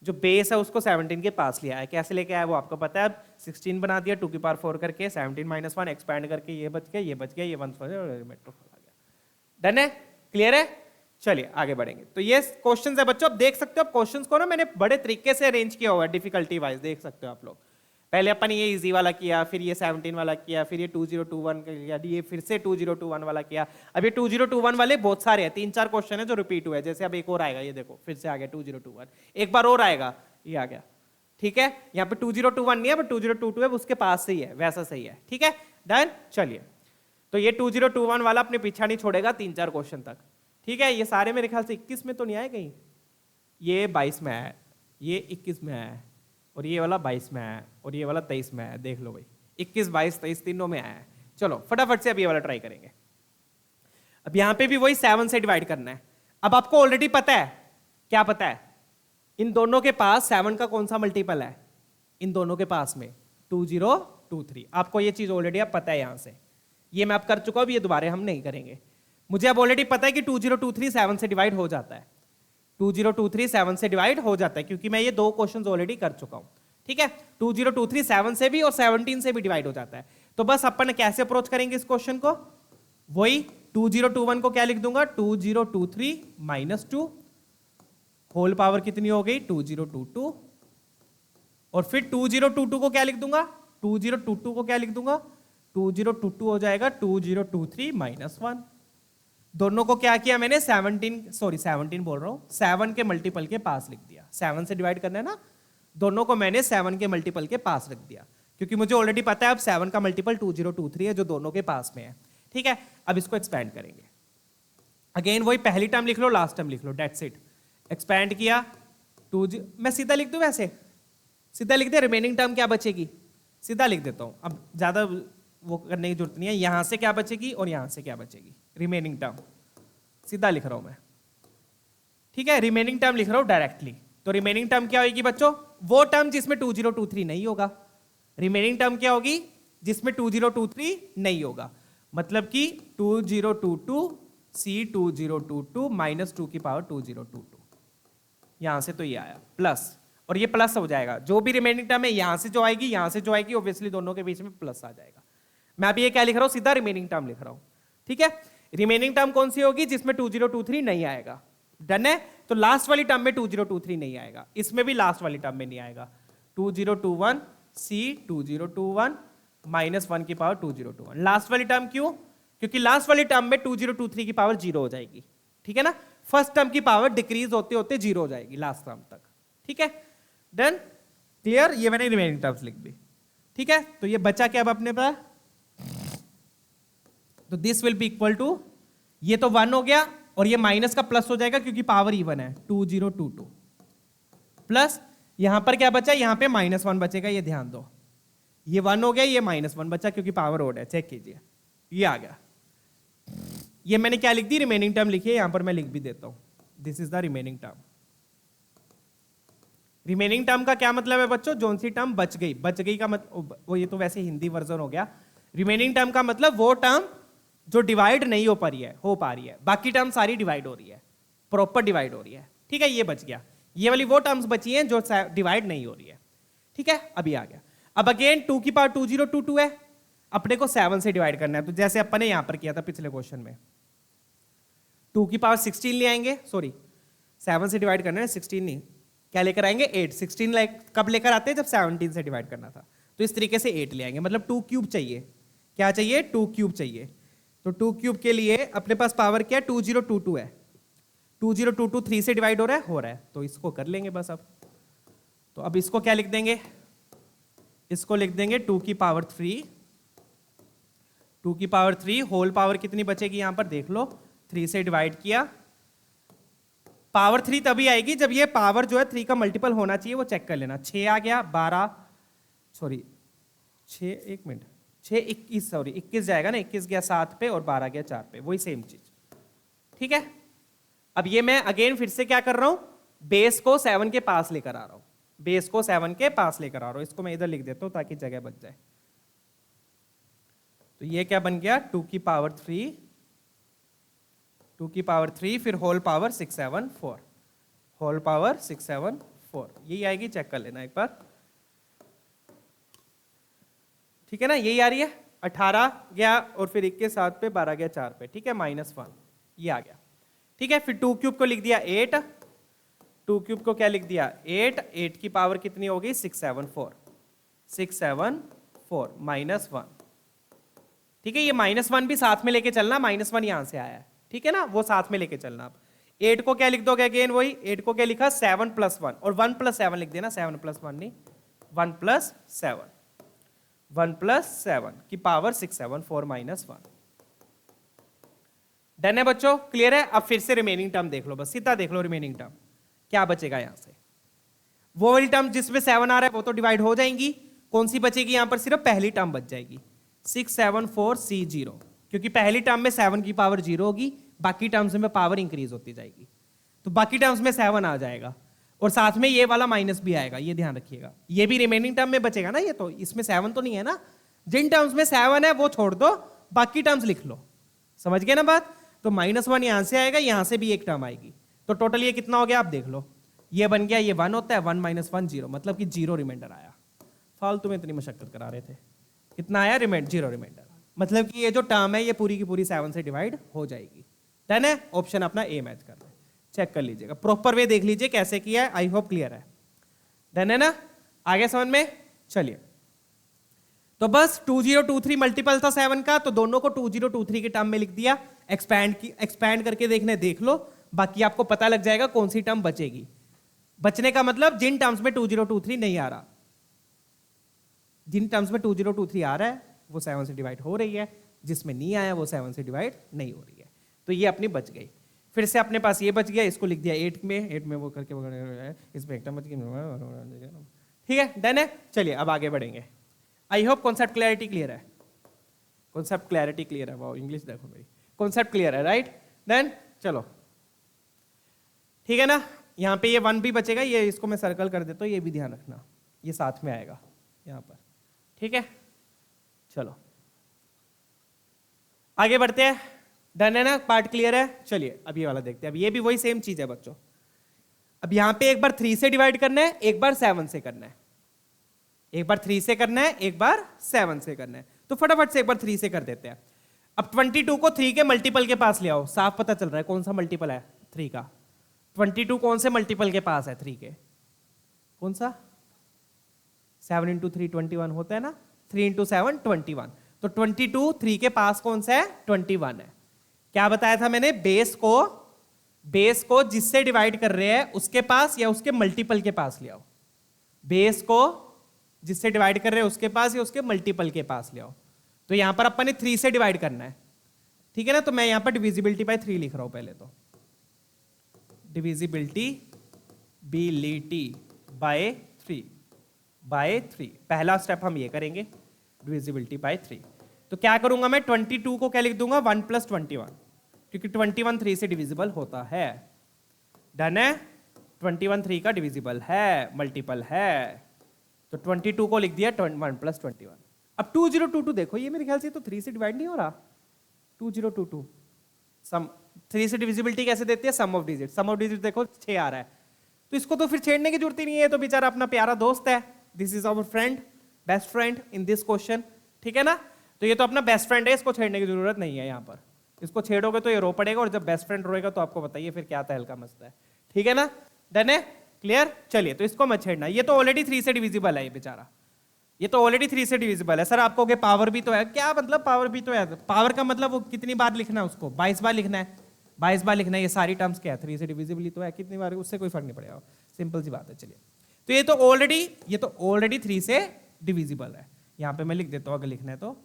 जो बेस है उसको 17 के पास लिया है, कैसे लेके आया वो आपको पता है। अब 16 बना दिया, 2 की पावर 4 करके, 17 -1 एक्सपैंड करके, ये बच गया, ये बच गया, ये 1 आ गया। डन है? क्लियर है? चलिए आगे बढ़ेंगे। तो ये क्वेश्चंस है बच्चों, अब देख सकते हो, अब क्वेश्चंस को ना मैंने बड़े तरीके से अरेंज किया हुआ है, डिफिकल्टी वाइज, देख सकते हो आप लोग। पहले अपन ये इजी वाला किया, फिर ये 17 वाला किया, फिर ये 2021 का किया, ये फिर से 2021 वाला किया। अब ये 2021 वाले बहुत सारे हैं, 3-4 क्वेश्चन है जो रिपीट हुए, जैसे अब एक और आएगा, ये देखो फिर से आ गया 2021, एक बार और आएगा, ये आ गया। ठीक है, यहाँ पे 2021 नहीं है बट 2022 है, उसके पास से ही है, वैसा सही है। ठीक है, डन? चलिए, तो ये 2021 वाला अपने पीछा नहीं छोड़ेगा 3-4 क्वेश्चन तक। ठीक है, ये सारे मेरे ख्याल से 21 में तो नहीं आए कहीं, ये 22 में है, ये 21 में है, और ये वाला 22 में है, और ये वाला 23 में है। देख लो भाई, 21, 22, 23 तीनों में आया है। चलो फटाफट से अब ये वाला ट्राई करेंगे। अब यहाँ पे भी वही 7 से डिवाइड करना है। अब आपको ऑलरेडी पता है, क्या पता है, इन दोनों के पास 7 का कौन सा मल्टीपल है, इन दोनों के पास में 2023। आपको ये चीज ऑलरेडी अब पता है, यहां से ये मैं अब कर चुका हूं, ये दोबारा हम नहीं करेंगे। मुझे अब ऑलरेडी पता है कि 2023 7 से डिवाइड हो जाता है, 2023 7 से डिवाइड हो जाता है, क्योंकि मैं ये 2 क्वेश्चंस ऑलरेडी कर चुका हूं। ठीक है, 2023 7 से भी और 17 से भी डिवाइड हो जाता है। तो बस अपन कैसे अप्रोच करेंगे इस क्वेश्चन को, वही 2021 को क्या लिख दूंगा, 2023 माइनस 2, होल पावर कितनी हो गई 2022, और फिर 2022 को क्या लिख दूंगा, 2022 को क्या लिख दूंगा, 2022 हो जाएगा 2023 माइनस 1। दोनों को क्या किया मैंने, 17 बोल रहा हूं, 7 के मल्टीपल के पास लिख दिया। 7 से डिवाइड करना है ना, दोनों को मैंने 7 के मल्टीपल के पास रख दिया, क्योंकि मुझे ऑलरेडी पता है अब 7 का मल्टीपल 2023 है, जो दोनों के पास में है। ठीक है, अब इसको एक्सपैंड करेंगे। अगेन वही पहली टर्म लिख लो, लास्ट टर्म लिख लो, डेट्स इट। एक्सपैंड किया, मैं सीधा लिख दूं, वैसे सीधा लिख दे, रिमेनिंग टर्म क्या बचेगी, सीधा लिख देता हूं, अब ज्यादा वो करने की जरूरत नहीं है। यहां से क्या बचेगी और यहां से क्या बचेगी, रिमेनिंग टर्म सीधा लिख रहा हूं मैं। ठीक है, रिमेनिंग टर्म लिख रहा हूं डायरेक्टली। तो रिमेनिंग टर्म क्या होगी बच्चों, वो टर्म जिसमें 2023 नहीं होगा। रिमेनिंग टर्म क्या होगी, जिसमें 2023 नहीं होगा, मतलब कि 2022 C2022 माइनस 2 की पावर 2022। यहां से तो ये आया प्लस, और ये प्लस हो जाएगा, जो भी रिमेनिंग टर्म है यहां से जो आएगी, यहां से जो आएगी, ऑब्वियसली दोनों के बीच में प्लस आ जाएगा। मैं अभी ये क्या लिख रहा हूं, सीधा रिमेनिंग टर्म लिख रहा हूं। ठीक है, रिमेनिंग टर्म कौन सी होगी, जिसमें 2023 नहीं आएगा। डन है, तो लास्ट वाली टर्म में 2023 नहीं आएगा, इसमें भी लास्ट वाली टर्म में नहीं आएगा। 2021 C2021 माइनस 1 की पावर 2021, लास्ट वाली टर्म क्यों, क्योंकि लास्ट वाली टर्म में 2023 की पावर 0 हो जाएगी। ठीक है ना, फर्स्ट टर्म की पावर डिक्रीज होते होते 0 हो जाएगी लास्ट टर्म तक। ठीक है, डन, क्लियर, ये मैंने रिमेनिंग टर्म्स लिख दी। ठीक है, तो ये बचा क्या अब अपने पास, तो this will be equal to, ये तो 1 हो गया, और ये माइनस का प्लस हो जाएगा क्योंकि पावर इवन है, 2022 प्लस यहां पर क्या बचा, यहां पे -1 बचेगा, ये ध्यान दो, ये 1 हो गया, ये -1 बचा क्योंकि पावर ओड है, चेक कीजिए, ये आ गया। ये मैंने क्या लिख दी, रिमेनिंग टर्म लिखी है, यहां पर मैं लिख भी देता हूं, this is the remaining term. Remaining term का क्या मतलब है बच्चों, जोन सी टर्म बच गई का मतलब वो, ये तो वैसे हिंदी वर्जन हो गया। रिमेनिंग टर्म का मतलब वो टर्म जो डिवाइड नहीं हो पा रही है, बाकी टर्म सारी डिवाइड हो रही है, प्रॉपर डिवाइड हो रही है। ठीक है, ये बच गया, ये वाली वो टर्म्स बची हैं जो डिवाइड नहीं हो रही है। ठीक है, अभी आ गया। अब अगेन 2 की पावर 2022 है, अपने को 7 से डिवाइड करना है, तो जैसे अपन ने यहां पर किया था पिछले क्वेश्चन में, 2 की पावर 16 ले आएंगे, सॉरी 7 से डिवाइड करना है, 16 नहीं, क्या लेकर आएंगे 8। 16 कब लेकर आते हैं, जब 17 से डिवाइड करना था, तो इस तरीके से 8 ले आएंगे, मतलब 2 क्यूब चाहिए। क्या चाहिए, 2 क्यूब चाहिए। तो 2 क्यूब के लिए अपने पास पावर क्या है, 2022 है, 2022 3 से डिवाइड हो रहा है, तो इसको कर लेंगे बस अब। तो अब इसको क्या लिख देंगे, इसको लिख देंगे 2 की पावर 3, 2 की पावर 3, होल पावर कितनी बचेगी यहां पर देख लो, 3 से डिवाइड किया, पावर 3 तभी आएगी जब ये पावर जो है 3 का मल्टीपल होना चाहिए, वो चेक कर लेना। 6 आ गया, 12 सॉरी 6 1 मिनट 6 21 सॉरी 21 जाएगा ना, 21 गया 7 पे और 12 गया 4 पे, वही सेम चीज। ठीक है, अब ये मैं अगेन फिर से क्या कर रहा हूं, बेस को 7 के पास लेकर आ रहा हूं, बेस को 7 के पास लेकर आ रहा हूं। इसको मैं इधर लिख देता हूं ताकि जगह बच जाए। तो ये क्या बन गया, 2 की पावर 3, 2 की पावर 3, फिर होल पावर 674, होल पावर 674, यही आएगी, चेक कर लेना एक बार। ठीक है ना, यही आ रही है, 18 गया और फिर 21 7 पे, 12 गया 4 पे। ठीक है, -1 ये आ गया। ठीक है, फिर 2 क्यूब को लिख दिया 8, 2 क्यूब को क्या लिख दिया 8, 8 की पावर कितनी होगी 674, 674 -1। ठीक है, ये -1 भी साथ में लेके चलना, -1 यहां से आया है, ठीक है ना, वो साथ में लेके चलना। आप 8 को क्या लिख दोगे, अगेन वही 8 को क्या लिखा 7 + 1, और 1 + 7 लिख देना, 7 + 1 नहीं, 1 + 7, 1 + 7 की पावर 674 -1। डन है बच्चों, क्लियर है। अब फिर से रिमेनिंग टर्म देख लो, बस सीधा देख लो रिमेनिंग टर्म। क्या बचेगा यहां से? वो वाली टर्म जिसमें 7 आ रहा है वो तो डिवाइड हो जाएंगी, कौन सी बचेगी यहां पर? सिर्फ पहली टर्म बच जाएगी 674C0, क्योंकि पहली टर्म में 7 की पावर 0 होगी, बाकी टर्म्स में पावर इंक्रीज होती जाएगी, तो बाकी टर्म्स में 7 आ जाएगा और साथ में ये वाला माइनस भी आएगा, ये ध्यान रखिएगा। ये भी रिमेनिंग टर्म में बचेगा ना, ये तो इसमें 7 तो नहीं है ना, जिन टर्म्स में 7 है वो छोड़ दो, बाकी टर्म्स लिख लो। समझ गए ना बात? तो -1 यहां से आएगा, यहां से भी एक टर्म आएगी, तो टोटल ये कितना हो गया आप देख लो, ये बन गया, ये 1 होता है, 1 - 1 0, मतलब कि 0 रिमाइंडर आया। फालतू में इतनी मशक्कत करा रहे थे, कितना आया? 0 रिमाइंडर, मतलब कि ये जो टर्म है ये पूरी की पूरी 7 से डिवाइड हो जाएगी। डन है? ऑप्शन अपना ए मैच कर रहे हैं, चेक कर लीजिएगा, प्रॉपर वे देख लीजिए कैसे किया है, आई होप क्लियर है। डन है ना? आगे समझ में? चलिए, तो बस 2023 मल्टीपल था 7 का, तो दोनों को 2023 के टर्म में लिख दिया, एक्सपैंड करके देखने देख लो, बाकी आपको पता लग जाएगा कौन सी टर्म बचेगी। बचने का मतलब जिन टर्म्स में 2023 नहीं आ रहा, जिन टर्म्स में 2023 आ रहा है वो 7 से डिवाइड हो रही है, जिसमें नहीं आया वो 7 से डिवाइड नहीं हो रही है, तो ये अपनी बच गई। फिर से अपने पास ये बच गया, इसको लिख दिया 8 में वो करके इसमें एक टर्म बच गई। ठीक है, डन है? चलिए अब आगे बढ़ेंगे। I hope concept clarity clear है, कॉन्सेप्ट क्लैरिटी क्लियर है, वाओ इंग्लिश देखो मेरी, कॉन्सेप्ट क्लियर है, राइट? डन? चलो ठीक है ना, यहाँ पे ये 1 भी बचेगा, ये इसको मैं सर्कल कर देता हूँ, ये भी ध्यान रखना, ये साथ में आएगा यहाँ पर, ठीक है? चलो आगे बढ़ते हैं। डन है ना? पार्ट क्लियर है? चलिए अब ये वाला देखते हैं। अब ये भी वही सेम चीज है बच्चों, अब यहाँ पे एक बार 3 से डिवाइड करना है, एक बार 7 से करना है, एक बार 3 से करना है, एक बार 7 से करना है, तो फटाफट से एक बार 3 से कर देते हैं। अब 22 को 3 के मल्टीपल के पास ले आओ, साफ पता चल रहा है कौन सा मल्टीपल है 3 का। 22 कौन से मल्टीपल के पास है 3 के? कौन सा? 7 × 3 21 होता है ना, 3 × 7 21, तो 22 3 के पास कौन सा है? 21 है। क्या बताया था मैंने? बेस को जिससे डिवाइड कर रहे हैं उसके पास या उसके मल्टीपल के पास ले आओ, बेस को जिससे डिवाइड कर रहे हैं उसके पास या उसके मल्टीपल के पास ले आओ। तो यहां पर अपन ने 3 से डिवाइड करना है, ठीक है ना, तो मैं यहां पर डिविजिबिलिटी बाय 3 लिख रहा हूं। पहले तो डिविजिबिलिटी बाय 3 पहला स्टेप हम ये करेंगे, डिविजिबिलिटी बाय 3। तो क्या करूंगा मैं? 22 को क्या लिख दूंगा? 1 + 21, क्योंकि 21 3 से डिविजिबल होता है। डन है? 21 3 का डिविजिबल है, मल्टीपल है, तो 22 को लिख दिया 1 + 21। अब 2022 देखो, ये मेरे ख्याल से तो 3 से डिवाइड नहीं हो रहा। 2022 सम 3 से डिविजिबिलिटी कैसे देती है? Sum of digit, sum of digit देखो 6 आ रहा है, तो इसको तो फिर छेड़ने की जरूरत ही नहीं है, तो बेचारा अपना प्यारा दोस्त है, this is our friend, best friend in this question, ठीक है ना, तो ये तो अपना बेस्ट फ्रेंड है, इसको छेड़ने की जरूरत नहीं है यहाँ पर। इसको छेड़ोगे तो ये रो पड़ेगा, और जब बेस्ट फ्रेंड रोएगा तो आपको बताइए फिर क्या तहलका मचता है, ठीक है ना? डन है? क्लियर? चलिए, तो इसको मत छेड़ना, ये तो ऑलरेडी 3 से डिविजिबल है, ये बेचारा, ये तो ऑलरेडी 3 से डिविजिबल है। सर आप कहोगे पावर भी तो है, क्या मतलब पावर भी तो है? पावर का मतलब वो कितनी बार लिखना है उसको? 22 बार लिखना है, 22 बार लिखना है, ये सारी टर्म्स क्या है? 3 से डिविजिबल तो है, कितनी बार, उससे कोई फर्क नहीं पड़ेगा, सिंपल सी बात है। चलिए, तो ये तो ऑलरेडी 3 से डिविजिबल है, यहां पे मैं लिख देता हूं, अगर लिखना है तो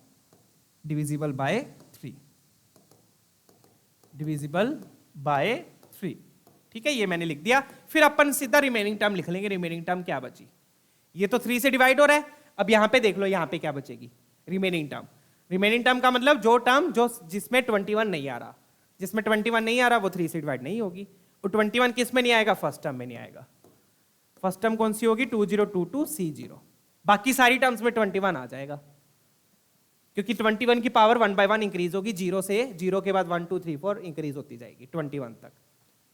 डिविजिबल बाय 3, डिविजिबल बाय 3, ठीक है, ये मैंने लिख दिया। फिर अपन सीधा रिमेनिंग टर्म लिख लेंगे। रिमेनिंग टर्म क्या बची? ये तो 3 से डिवाइड हो रहा है, अब यहां पे देख लो, यहां पे क्या बचेगी? Remaining term. रिमेनिंग टर्म का मतलब जो टर्म जिसमें 21 नहीं आ रहा, जिसमें 21 नहीं आ रहा वो 3 से डिवाइड नहीं होगी। और 21 किस में नहीं आएगा? फर्स्ट टर्म में नहीं आएगा। फर्स्ट टर्म कौन सी होगी? 2022C0। बाकी सारी टर्म्स में 21 आ जाएगा, क्योंकि 21 की पावर 1/1 इंक्रीज होगी, 0 से, 0 के बाद 1 2 3 4 इंक्रीज होती जाएगी 21 तक,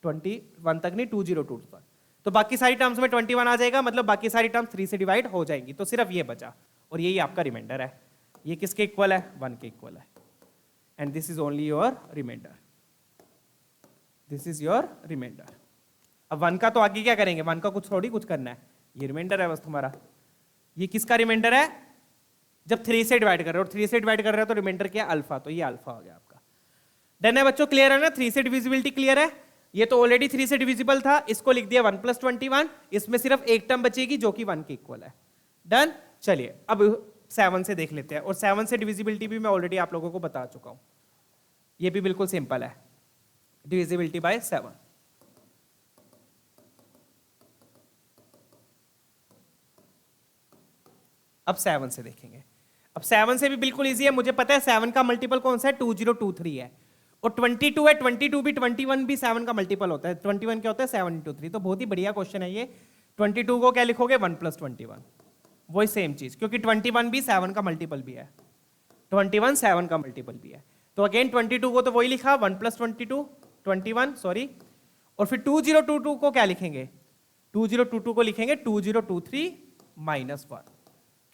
21 तक नहीं 202 तक। तो बाकी सारी टर्म्स में 21 आ जाएगा, मतलब बाकी सारी टर्म्स 3 से डिवाइड हो जाएंगी, तो सिर्फ ये बचा, और यही आपका रिमाइंडर है। ये किसके इक्वल है? 1 के इक्वल है, and this is only your remainder, this is your remainder. अब 1 का तो आगे क्या करेंगे? 1 का कुछ थोड़ी कुछ करना है, ये रिमाइंडर है बस तुम्हारा। ये किसका रिमाइंडर है? जब 3 से डिवाइड कर रहे हो, और 3 से डिवाइड कर रहे हो तो रिमाइंडर क्या? अल्फा, तो ये अल्फा हो गया आपका। डन है बच्चों? क्लियर है ना? 3 से डिविजिबिलिटी क्लियर है? ये तो ऑलरेडी 3 से डिविजिबल था, इसको लिख दिया 1 + 21, इसमें सिर्फ एक टर्म बचेगी जो कि 1 के इक्वल है। डन? चलिए अब 7 से देख लेते हैं, और 7 से डिविजिबिलिटी भी मैं ऑलरेडी आप लोगों को बता चुका हूं, ये भी बिल्कुल सिंपल है, डिविजिबिलिटी बाय 7। अब 7 से देखेंगे। अब 7 से भी बिल्कुल इजी है, मुझे पता है 7 का मल्टीपल कौन सा है, 2023 है, और 22 है, 22 भी 21 भी 7 का मल्टीपल होता है। 21 क्या होता है, 7 × 3। तो बहुत ही बढ़िया क्वेश्चन है ये। 22 को क्या लिखोगे, 1 + 21, वही सेम चीज, क्योंकि 21 भी 7 का मल्टीपल भी है, 21 7 का मल्टीपल भी है। तो अगेन 22 को तो वही लिखा 1 + 22 21, सॉरी, और फिर 2022 को क्या लिखेंगे, 2022 को लिखेंगे 2023 - 1,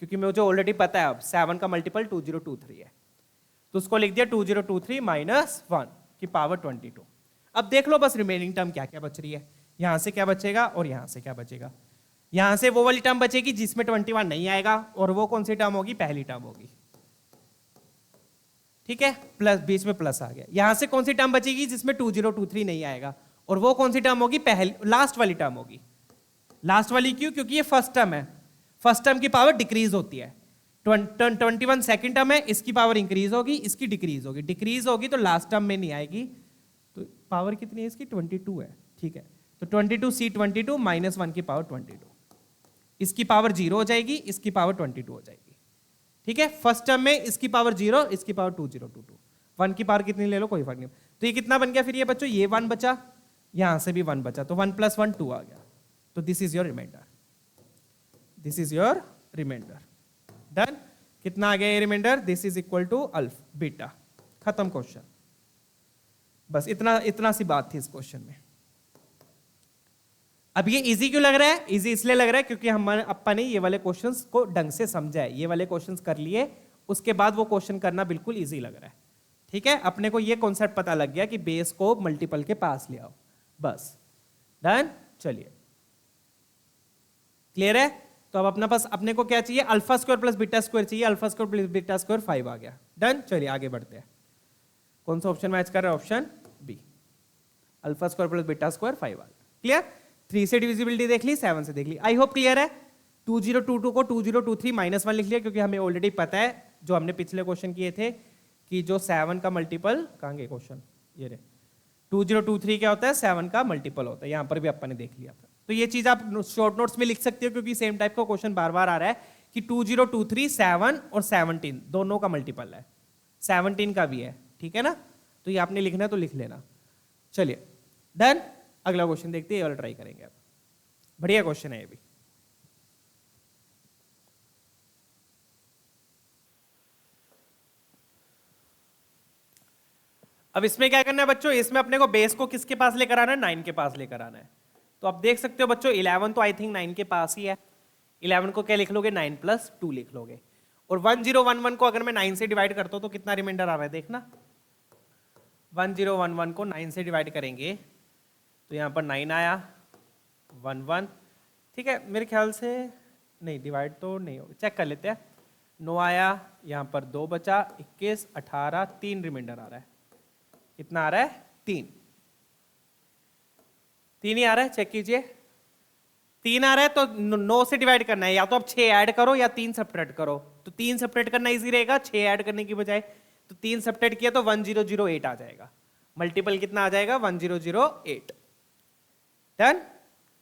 क्योंकि मुझे ऑलरेडी पता है अब 7 का मल्टीपल 2023 है, तो उसको लिख दिया 2023 - 1 की पावर 22। अब देख लो बस रिमेनिंग टर्म क्या क्या बच रही है, यहां से क्या बचेगा और यहां से क्या बचेगा। यहां से वो वाली टर्म बचेगी जिसमें 21 नहीं आएगा, और वो कौन सी टर्म होगी, पहली टर्म होगी, ठीक है, प्लस, बीच में प्लस आ गया। यहां से कौन सी टर्म बचेगी जिसमें 2023 नहीं आएगा, और वो कौन सी टर्म होगी, पहली लास्ट वाली टर्म होगी। लास्ट वाली क्यों, क्योंकि ये फर्स्ट टर्म है, फर्स्ट टर्म की पावर डिक्रीज होती है। 21 सेकंड टर्म है, इसकी पावर इंक्रीज होगी, इसकी डिक्रीज होगी, डिक्रीज होगी तो लास्ट टर्म में नहीं आएगी। तो पावर कितनी है इसकी, 22 है, ठीक है। तो 22C 22 - 1 की पावर 22, इसकी पावर 0 हो जाएगी, इसकी पावर 22 हो जाएगी, ठीक है। फर्स्ट टर्म में इसकी पावर 0, इसकी पावर 2022, 1 की पावर कितनी ले लो कोई फर्क नहीं। तो ये कितना बन गया फिर ये बच्चों, ये 1 बचा, यहां से भी 1 बचा, तो 1 + 1 2 आ गया। तो this is your remainder, this is your remainder. Done, कितना आ गया ये remainder, this is equal to alpha beta, खत्म क्वेश्चन। बस इतना सी बात थी इस क्वेश्चन में। अब ये इजी क्यों लग रहा है, इजी इसलिए लग रहा है क्योंकि हमारे अपन ने ये वाले क्वेश्चंस को ढंग से समझा है, ये वाले क्वेश्चंस कर लिए, उसके बाद वो क्वेश्चन करना बिल्कुल इजी लग रहा है, ठीक है। अपने को ये कॉन्सेप्ट पता लग गया कि बेस को मल्टीपल के पास ले आओ, बस। डन, चलिए क्लियर है। तो अब अपना पास अपने को क्या चाहिए, alpha square plus beta square चाहिए, alpha square plus beta square 5 आ गया। डन, चलिए आगे बढ़ते हैं। कौन सा ऑप्शन मैच कर रहा है, option B, alpha square plus beta square 5 आ गया। क्लियर, 3 से डिविजिबिलिटी देख ली, 7 से देख ली, आई होप क्लियर है। 2022 को 2023 - 1 लिख लिया, क्योंकि हमें ऑलरेडी पता है जो हमने पिछले क्वेश्चन किए थे कि जो 7 का मल्टीपल, कहां गए क्वेश्चन, ये रहे, 2023 क्या होता है, 7 का मल्टीपल होता है, यहां पर भी अपन ने देख लिया था। तो ये चीज आप शॉर्ट नोट्स में लिख सकते हो, क्योंकि सेम टाइप का क्वेश्चन बार बार आ रहा है कि 2023 7 और 17 दोनों का मल्टीपल है, 17 का भी है, ठीक है ना। तो ये आपने लिखना है तो लिख लेना। चलिए डन, अगला क्वेश्चन देखते हैं, ये वाला ट्राई करेंगे। अब बढ़िया क्वेश्चन है ये भी। अब इसमें क्या करना है बच्चों, इसमें अपने को बेस को किसके पास लेकर आना है, 9 के पास लेकर आना है। तो आप देख सकते हो बच्चों 11 तो आई थिंक 9 के पास ही है, 11 को क्या लिख लोगे, 9 + 2 लिख लोगे, और 1011 को अगर मैं 9 से डिवाइड करता हूं तो कितना रिमाइंडर आ रहा है देखना। 1011 को 9 से डिवाइड करेंगे तो यहाँ पर 9 आया, 1 1, ठीक है, मेरे ख्याल से नहीं डिवाइड तो नहीं होगा, चेक कर लेते हैं। 9 आया, यहाँ पर 2 बचा, 21 18 3 रिमाइंडर आ रहा है, कितना आ रहा है, 3 ही आ रहा है, चेक कीजिए 3 आ रहा है। तो 9 से डिवाइड करना है, या तो आप 6 ऐड करो या 3 सब्ट्रैक्ट करो। तो 3 सब्ट्रैक्ट करना इजी रहेगा 6 ऐड करने की बजाय, तो 3 सब्ट्रैक्ट किया तो 1008 आ जाएगा, मल्टीपल कितना आ जाएगा, 1008। डन,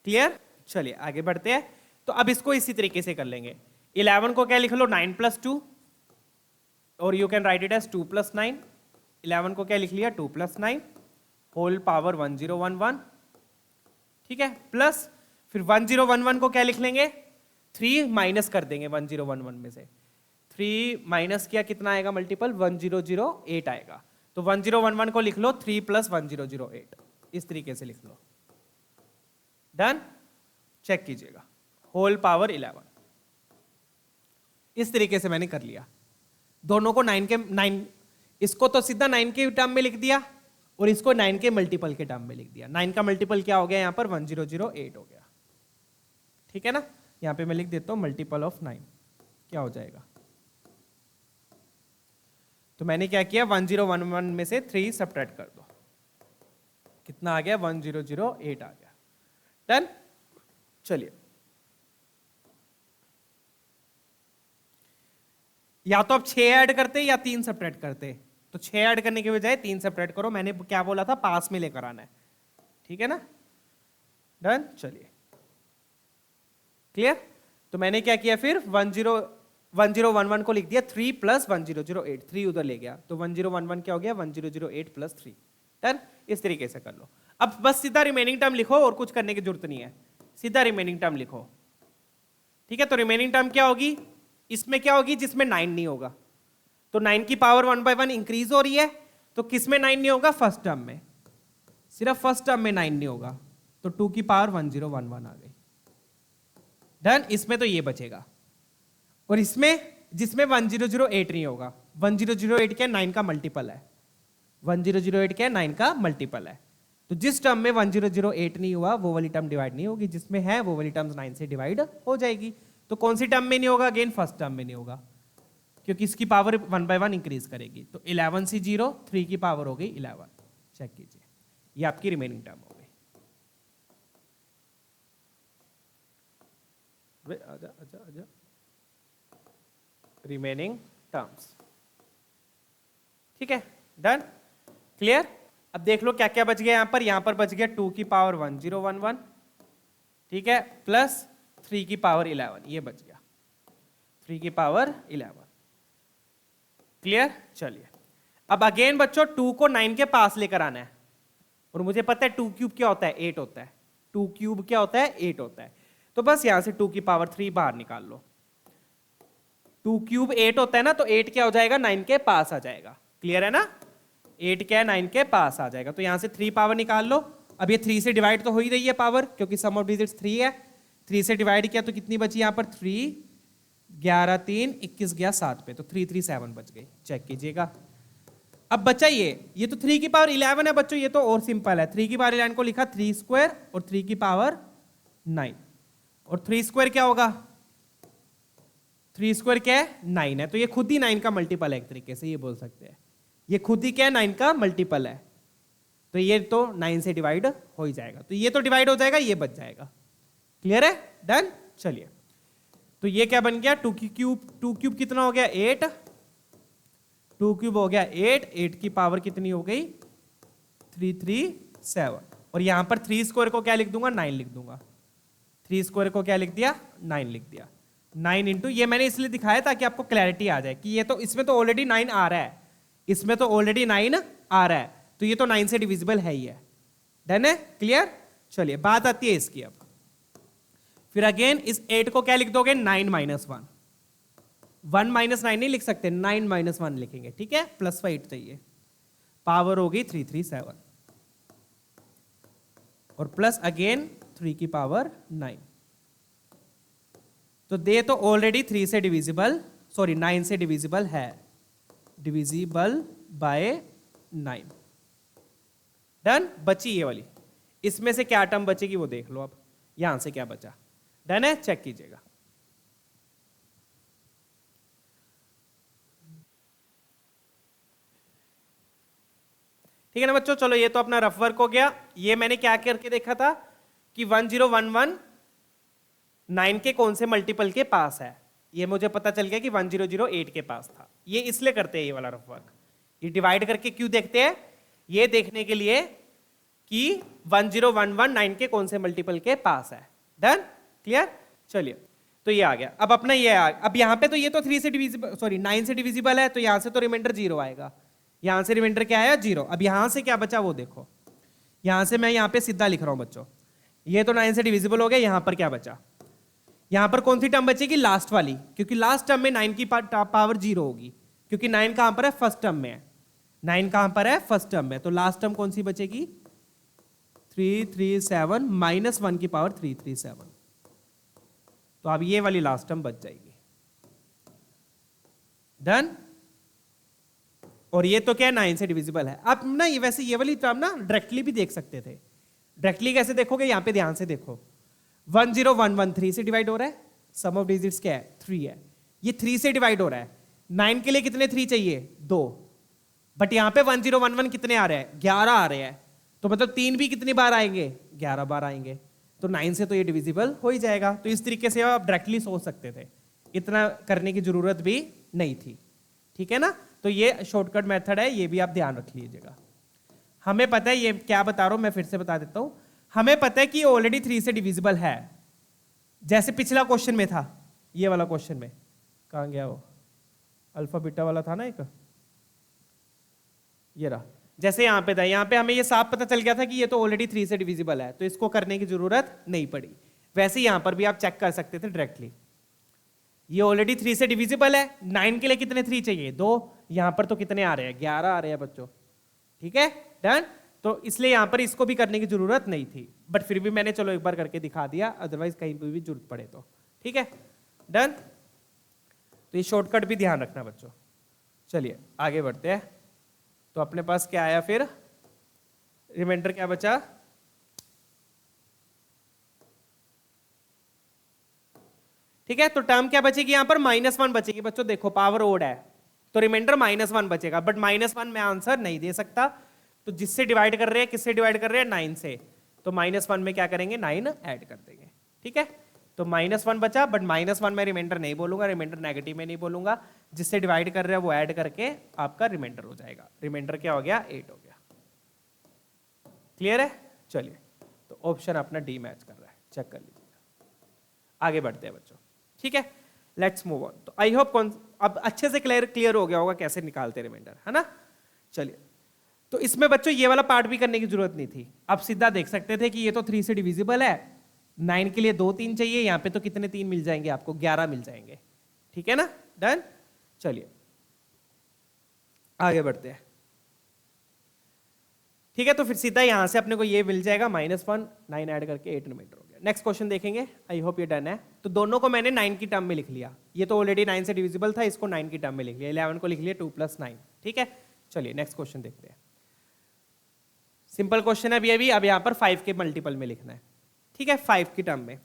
क्लियर, चलिए आगे बढ़ते हैं। तो अब इसको इसी तरीके से कर लेंगे। 11 को क्या लिख लो, 9 + 2, और you can write it as 2 + 9। 11 को क्या लिख लिया, 2 + 9 होल पावर 1011, ठीक है, प्लस फिर 1011 को क्या लिख लेंगे, 3 माइनस कर देंगे 1011 में से, 3 माइनस किया कितना आएगा मल्टीपल, 1008 आएगा। तो 1011 को लिख लो 3 + 1008, इस तरीके से लिख लो। डन, चेक कीजिएगा, होल पावर 11, इस तरीके से मैंने कर लिया। दोनों को 9, इसको तो सीधा 9 के टर्म में लिख दिया, और इसको 9 के मल्टीपल के टर्म में लिख दिया। 9 का मल्टीपल क्या हो गया यहाँ पर, 1008 हो गया, ठीक है ना। यहाँ पे मैं लिख देता हूँ मल्टीपल ऑफ 9 क्या हो जाएगा। तो मैंने क्या किया, 1011 में से 3 सब्ट्रैक्ट कर दो, कितना आ गया, 1008 आ गया। डन, चलिए या तो आप 6 ऐड करते या 3 सब्ट्रैक्ट करते, तो 6 ऐड करने के बजाय 3 सब्ट्रैक्ट करो। मैंने क्या बोला था, पास में लेकर आना है, ठीक है ना। डन, चलिए क्लियर। तो मैंने क्या किया फिर, 1011 को लिख दिया 3 प्लस 1008, 3 उधर ले गया तो 1011 क्या हो गया 1008 प्लस 3। डन। इस तरीके से कर लो। अब बस सीधा रिमेनिंग टर्म लिखो और कुछ करने की जरूरत नहीं है, सीधा रिमेनिंग टर्म लिखो। ठीक है, तो रिमेनिंग टर्म क्या होगी, इसमें क्या होगी जिसमें 9 नहीं होगा, तो 9 की पावर 1 by 1 इंक्रीज हो रही है, तो किस में 9 नहीं होगा, फर्स्ट टर्म में, सिर्फ फर्स्ट टर्म में 9 नहीं होगा, तो 2 की पावर 1011 आ गई। डन। इसमें तो ये बचेगा, और इसमें जिसमें 1008 नहीं होगा, 1008 क्या 9 का मल्टीपल है, 1008 क्या 9 का मल्टीपल है, तो जिस टर्म में 1008 नहीं हुआ वो वाली टर्म डिवाइड नहीं होगी, जिसमें है वो वाली टर्म 9 से डिवाइड हो जाएगी। तो कौन सी टर्म में नहीं होगा, अगेन फर्स्ट टर्म में नहीं होगा, क्योंकि इसकी पावर 1 by 1 इंक्रीज करेगी, तो 11 से 0, 3 की पावर हो गई 11। चेक कीजिए, ये आपकी रिमेनिंग टर्म हो गई। आजा आजा आजा, रिमेनिंग टर्म्स। ठीक है, डन, क्लियर। अब देख लो क्या क्या बच गया यहां पर बच गया 2 की पावर 1011, ठीक है, प्लस 3 की पावर 11, ये बच गया 3 की पावर 11। क्लियर। चलिए अब अगेन बच्चों 2 को 9 के पास लेकर आना है, और मुझे पता है 2 क्यूब क्या होता है, 8 होता है, 2 क्यूब क्या होता है, 8 होता है, तो बस यहां से 2 की पावर 3 बाहर निकाल लो। 2 क्यूब 8 होता है ना, तो 8 क्या हो जाएगा, 9 के पास आ जाएगा। क्लियर है ना, 8 क्या है 9 के पास आ जाएगा, तो यहां से 3 पावर निकाल लो। अब ये 3 से डिवाइड तो हो ही रही है पावर, क्योंकि सम ऑफ डिजिट्स 3 है, 3 से डिवाइड किया तो कितनी बची यहां पर 3, 11 3 21 गया 7 पे, तो 337 बच गई। चेक कीजिएगा। अब बचा ये तो 3 की पावर 11 है बच्चों, ये तो और सिंपल है, 3 की पावर 11 को लिखा 3 स्क्वायर और 3 की पावर 9, और 3 स्क्वायर क्या होगा, 3 स्क्वायर क्या है 9 है, तो ये खुद ही 9 का मल्टीपल है, एक तरीके से ये बोल सकते हैं, ये खुद ही क्या है 9 का मल्टीपल है, तो ये तो 9 से डिवाइड हो ही जाएगा, तो ये तो डिवाइड हो जाएगा, ये बच जाएगा। क्लियर है, डन। चलिए तो ये क्या बन गया 2 क्यूब कितना हो गया 8, 2 क्यूब हो गया 8, 8 की पावर कितनी हो गई 337, और यहां पर 3 स्क्वायर को क्या लिख दूंगा 9 लिख दूंगा, 3 स्क्वायर को क्या लिख दिया 9 लिख दिया। 9 इंटू, ये मैंने इसलिए दिखाया ताकि आपको क्लैरिटी आ जाए कि ये तो इसमें तो ऑलरेडी 9 आ रहा है, इसमें तो ऑलरेडी 9 आ रहा है, तो ये तो 9 से डिविजिबल है ही है। डन है, क्लियर। चलिए बात आती है इसकी। अब फिर अगेन इस 8 को क्या लिख दोगे 9 माइनस 1, 1 माइनस 9 नहीं लिख सकते, 9 माइनस 1 लिखेंगे, ठीक है, प्लस 8 चाहिए, पावर होगी 337, और प्लस अगेन 3 की पावर 9, तो दे तो ऑलरेडी 3 से डिविजिबल, सॉरी 9 से डिविजिबल है, डिविजिबल बाय 9। डन। बची ये वाली, इसमें से क्या टर्म बचेगी वो देख लो, अब यहां से क्या बचा। डन है, चेक कीजिएगा। ठीक है ना बच्चों, चलो ये तो अपना रफ वर्क हो गया। ये मैंने क्या करके देखा था कि 1011 9 के कौन से मल्टीपल के पास है, ये मुझे पता चल गया कि 1008 के पास था। ये इसलिए करते हैं ये वाला रफ वर्क, ये डिवाइड करके क्यों देखते हैं, ये देखने के लिए कि 1011 9 के कौन से मल्टीपल के पास है। Done, clear. चलिए तो ये आ गया। अब अपना ये अब यहां पे तो ये तो 3 से डिविजिबल, सॉरी 9 से डिविजिबल है, तो यहां से तो रिमाइंडर 0 आएगा, यहां से रिमाइंडर क्या आया 0। अब यहां से क्या बचा वो देखो, यहां से मैं यहां पे सीधा लिख रहा हूं बच्चों, ये तो 9 से डिविजिबल हो गया, यहां पर क्या बचा, यहां पर कौन सी टर्म बचेगी लास्ट वाली, क्योंकि लास्ट टर्म में 9 की पावर 0 होगी, क्योंकि 9 कहां पर है फर्स्ट टर्म में है, 9 कहां पर है फर्स्ट टर्म में, तो लास्ट टर्म कौन सी बचेगी 337 माइनस 1 की पावर 337, तो अब ये वाली लास्ट टर्म बच जाएगी। डन। और ये तो क्या है 9 से डिविजिबल है। अब ना ये वैसे ये वाली टर्म ना डायरेक्टली भी देख सकते थे, डायरेक्टली कैसे देखोगे, यहां पे ध्यान से देखो, 1011 3 से डिवाइड हो रहा है, सम ऑफ डिजिट्स क्या है 3 है, ये 3 से डिवाइड हो रहा है, 9 के लिए कितने 3 चाहिए 2, बट यहां पे 1011 कितने आ रहे हैं 11 आ रहे हैं, तो मतलब 3 भी कितनी बार आएंगे 11 बार आएंगे, तो 9 से तो ये डिविजिबल हो ही जाएगा। तो इस तरीके से आप डायरेक्टली सोच सकते थे, इतना करने की जरूरत भी नहीं थी। ठीक है ना, तो ये शॉर्टकट मेथड है, ये भी आप ध्यान रख लीजिएगा। हमें पता है, ये क्या बता रहा हूं मैं फिर से बता देता हूं, हमें पता है कि ऑलरेडी 3 से डिविजिबल है, जैसे पिछला क्वेश्चन में था, ये वाला क्वेश्चन में कहाँ गया वो अल्फा बीटा वाला था ना एक, ये रहा। जैसे यहाँ पे था, यहाँ पे हमें ये साफ पता चल गया था कि ये तो ऑलरेडी 3 से डिविजिबल है, तो इसको करने की जरूरत नहीं पड़ी। वैसे ही यहाँ पर भी आप चेक कर सकते थे डायरेक्टली, ये ऑलरेडी 3 से डिविजिबल है। 9 के लिए कितने 3 चाहिए? 2। यहाँ पर तो कितने आ रहे हैं? 11 आ रहे हैं बच्चों। ठीक है, डन। तो इसलिए यहाँ पर इसको भी करने की जरूरत नहीं थी, बट फिर भी मैंने चलो एक बार करके दिखा दिया, अदरवाइज कहीं पर भी जरूरत पड़े तो। ठीक है, डन। तो ये शॉर्टकट भी ध्यान रखना बच्चों। चलिए आगे बढ़ते हैं। तो अपने पास क्या आया फिर? रिमाइंडर क्या बचा? ठीक है, तो टर्म क्या बचेगी यहाँ पर? -1 बचेगी बच्चों। देखो पावर ओड है तो रिमाइंडर -1 बचेगा, बट -1 में आंसर नहीं दे सकता, तो जिससे डिवाइड कर रहे हैं, किससे डिवाइड कर रहे हैं? 9 से, तो -1 में क्या करेंगे? 9 ऐड कर देंगे। ठीक है, तो -1 बचा, बट -1 में रिमाइंडर नहीं बोलूंगा, रिमाइंडर नेगेटिव में नहीं बोलूंगा, जिससे डिवाइड कर रहे हैं वो ऐड करके आपका रिमाइंडर हो जाएगा। रिमाइंडर क्या हो गया? 8 हो गया। क्लियर है? चलिए, तो ऑप्शन अपना डी मैच कर रहा है, चेक कर लीजिएगा। आगे बढ़ते हैं बच्चों। ठीक है, लेट्स मूव ऑन। तो आई होप अब अच्छे से क्लियर हो गया होगा कैसे निकालते रिमाइंडर, है ना। चलिए, तो इसमें बच्चों ये वाला पार्ट भी करने की जरूरत नहीं थी, आप सीधा देख सकते थे कि ये तो 3 से डिविजिबल है, 9 के लिए 2 3 चाहिए, यहाँ पे तो कितने 3 मिल जाएंगे आपको? 11 मिल जाएंगे। ठीक है ना, डन। चलिए आगे बढ़ते हैं। ठीक है, तो फिर सीधा यहां से अपने को ये मिल जाएगा -1, 9 ऐड करके 8 रिमाइंडर हो गया। नेक्स्ट क्वेश्चन देखेंगे, आई होप ये डन है। तो दोनों को मैंने 9 की टर्म में लिख लिया, ये तो ऑलरेडी 9 से डिविजिबल था, इसको 9 की टर्म में लिख लिया, 11 को लिख लिया 2 + 9। ठीक है, चलिए नेक्स्ट क्वेश्चन देखते हैं। सिंपल क्वेश्चन है अभी अब यहाँ पर 5 के मल्टीपल में लिखना है। ठीक है, 5 की टर्म में।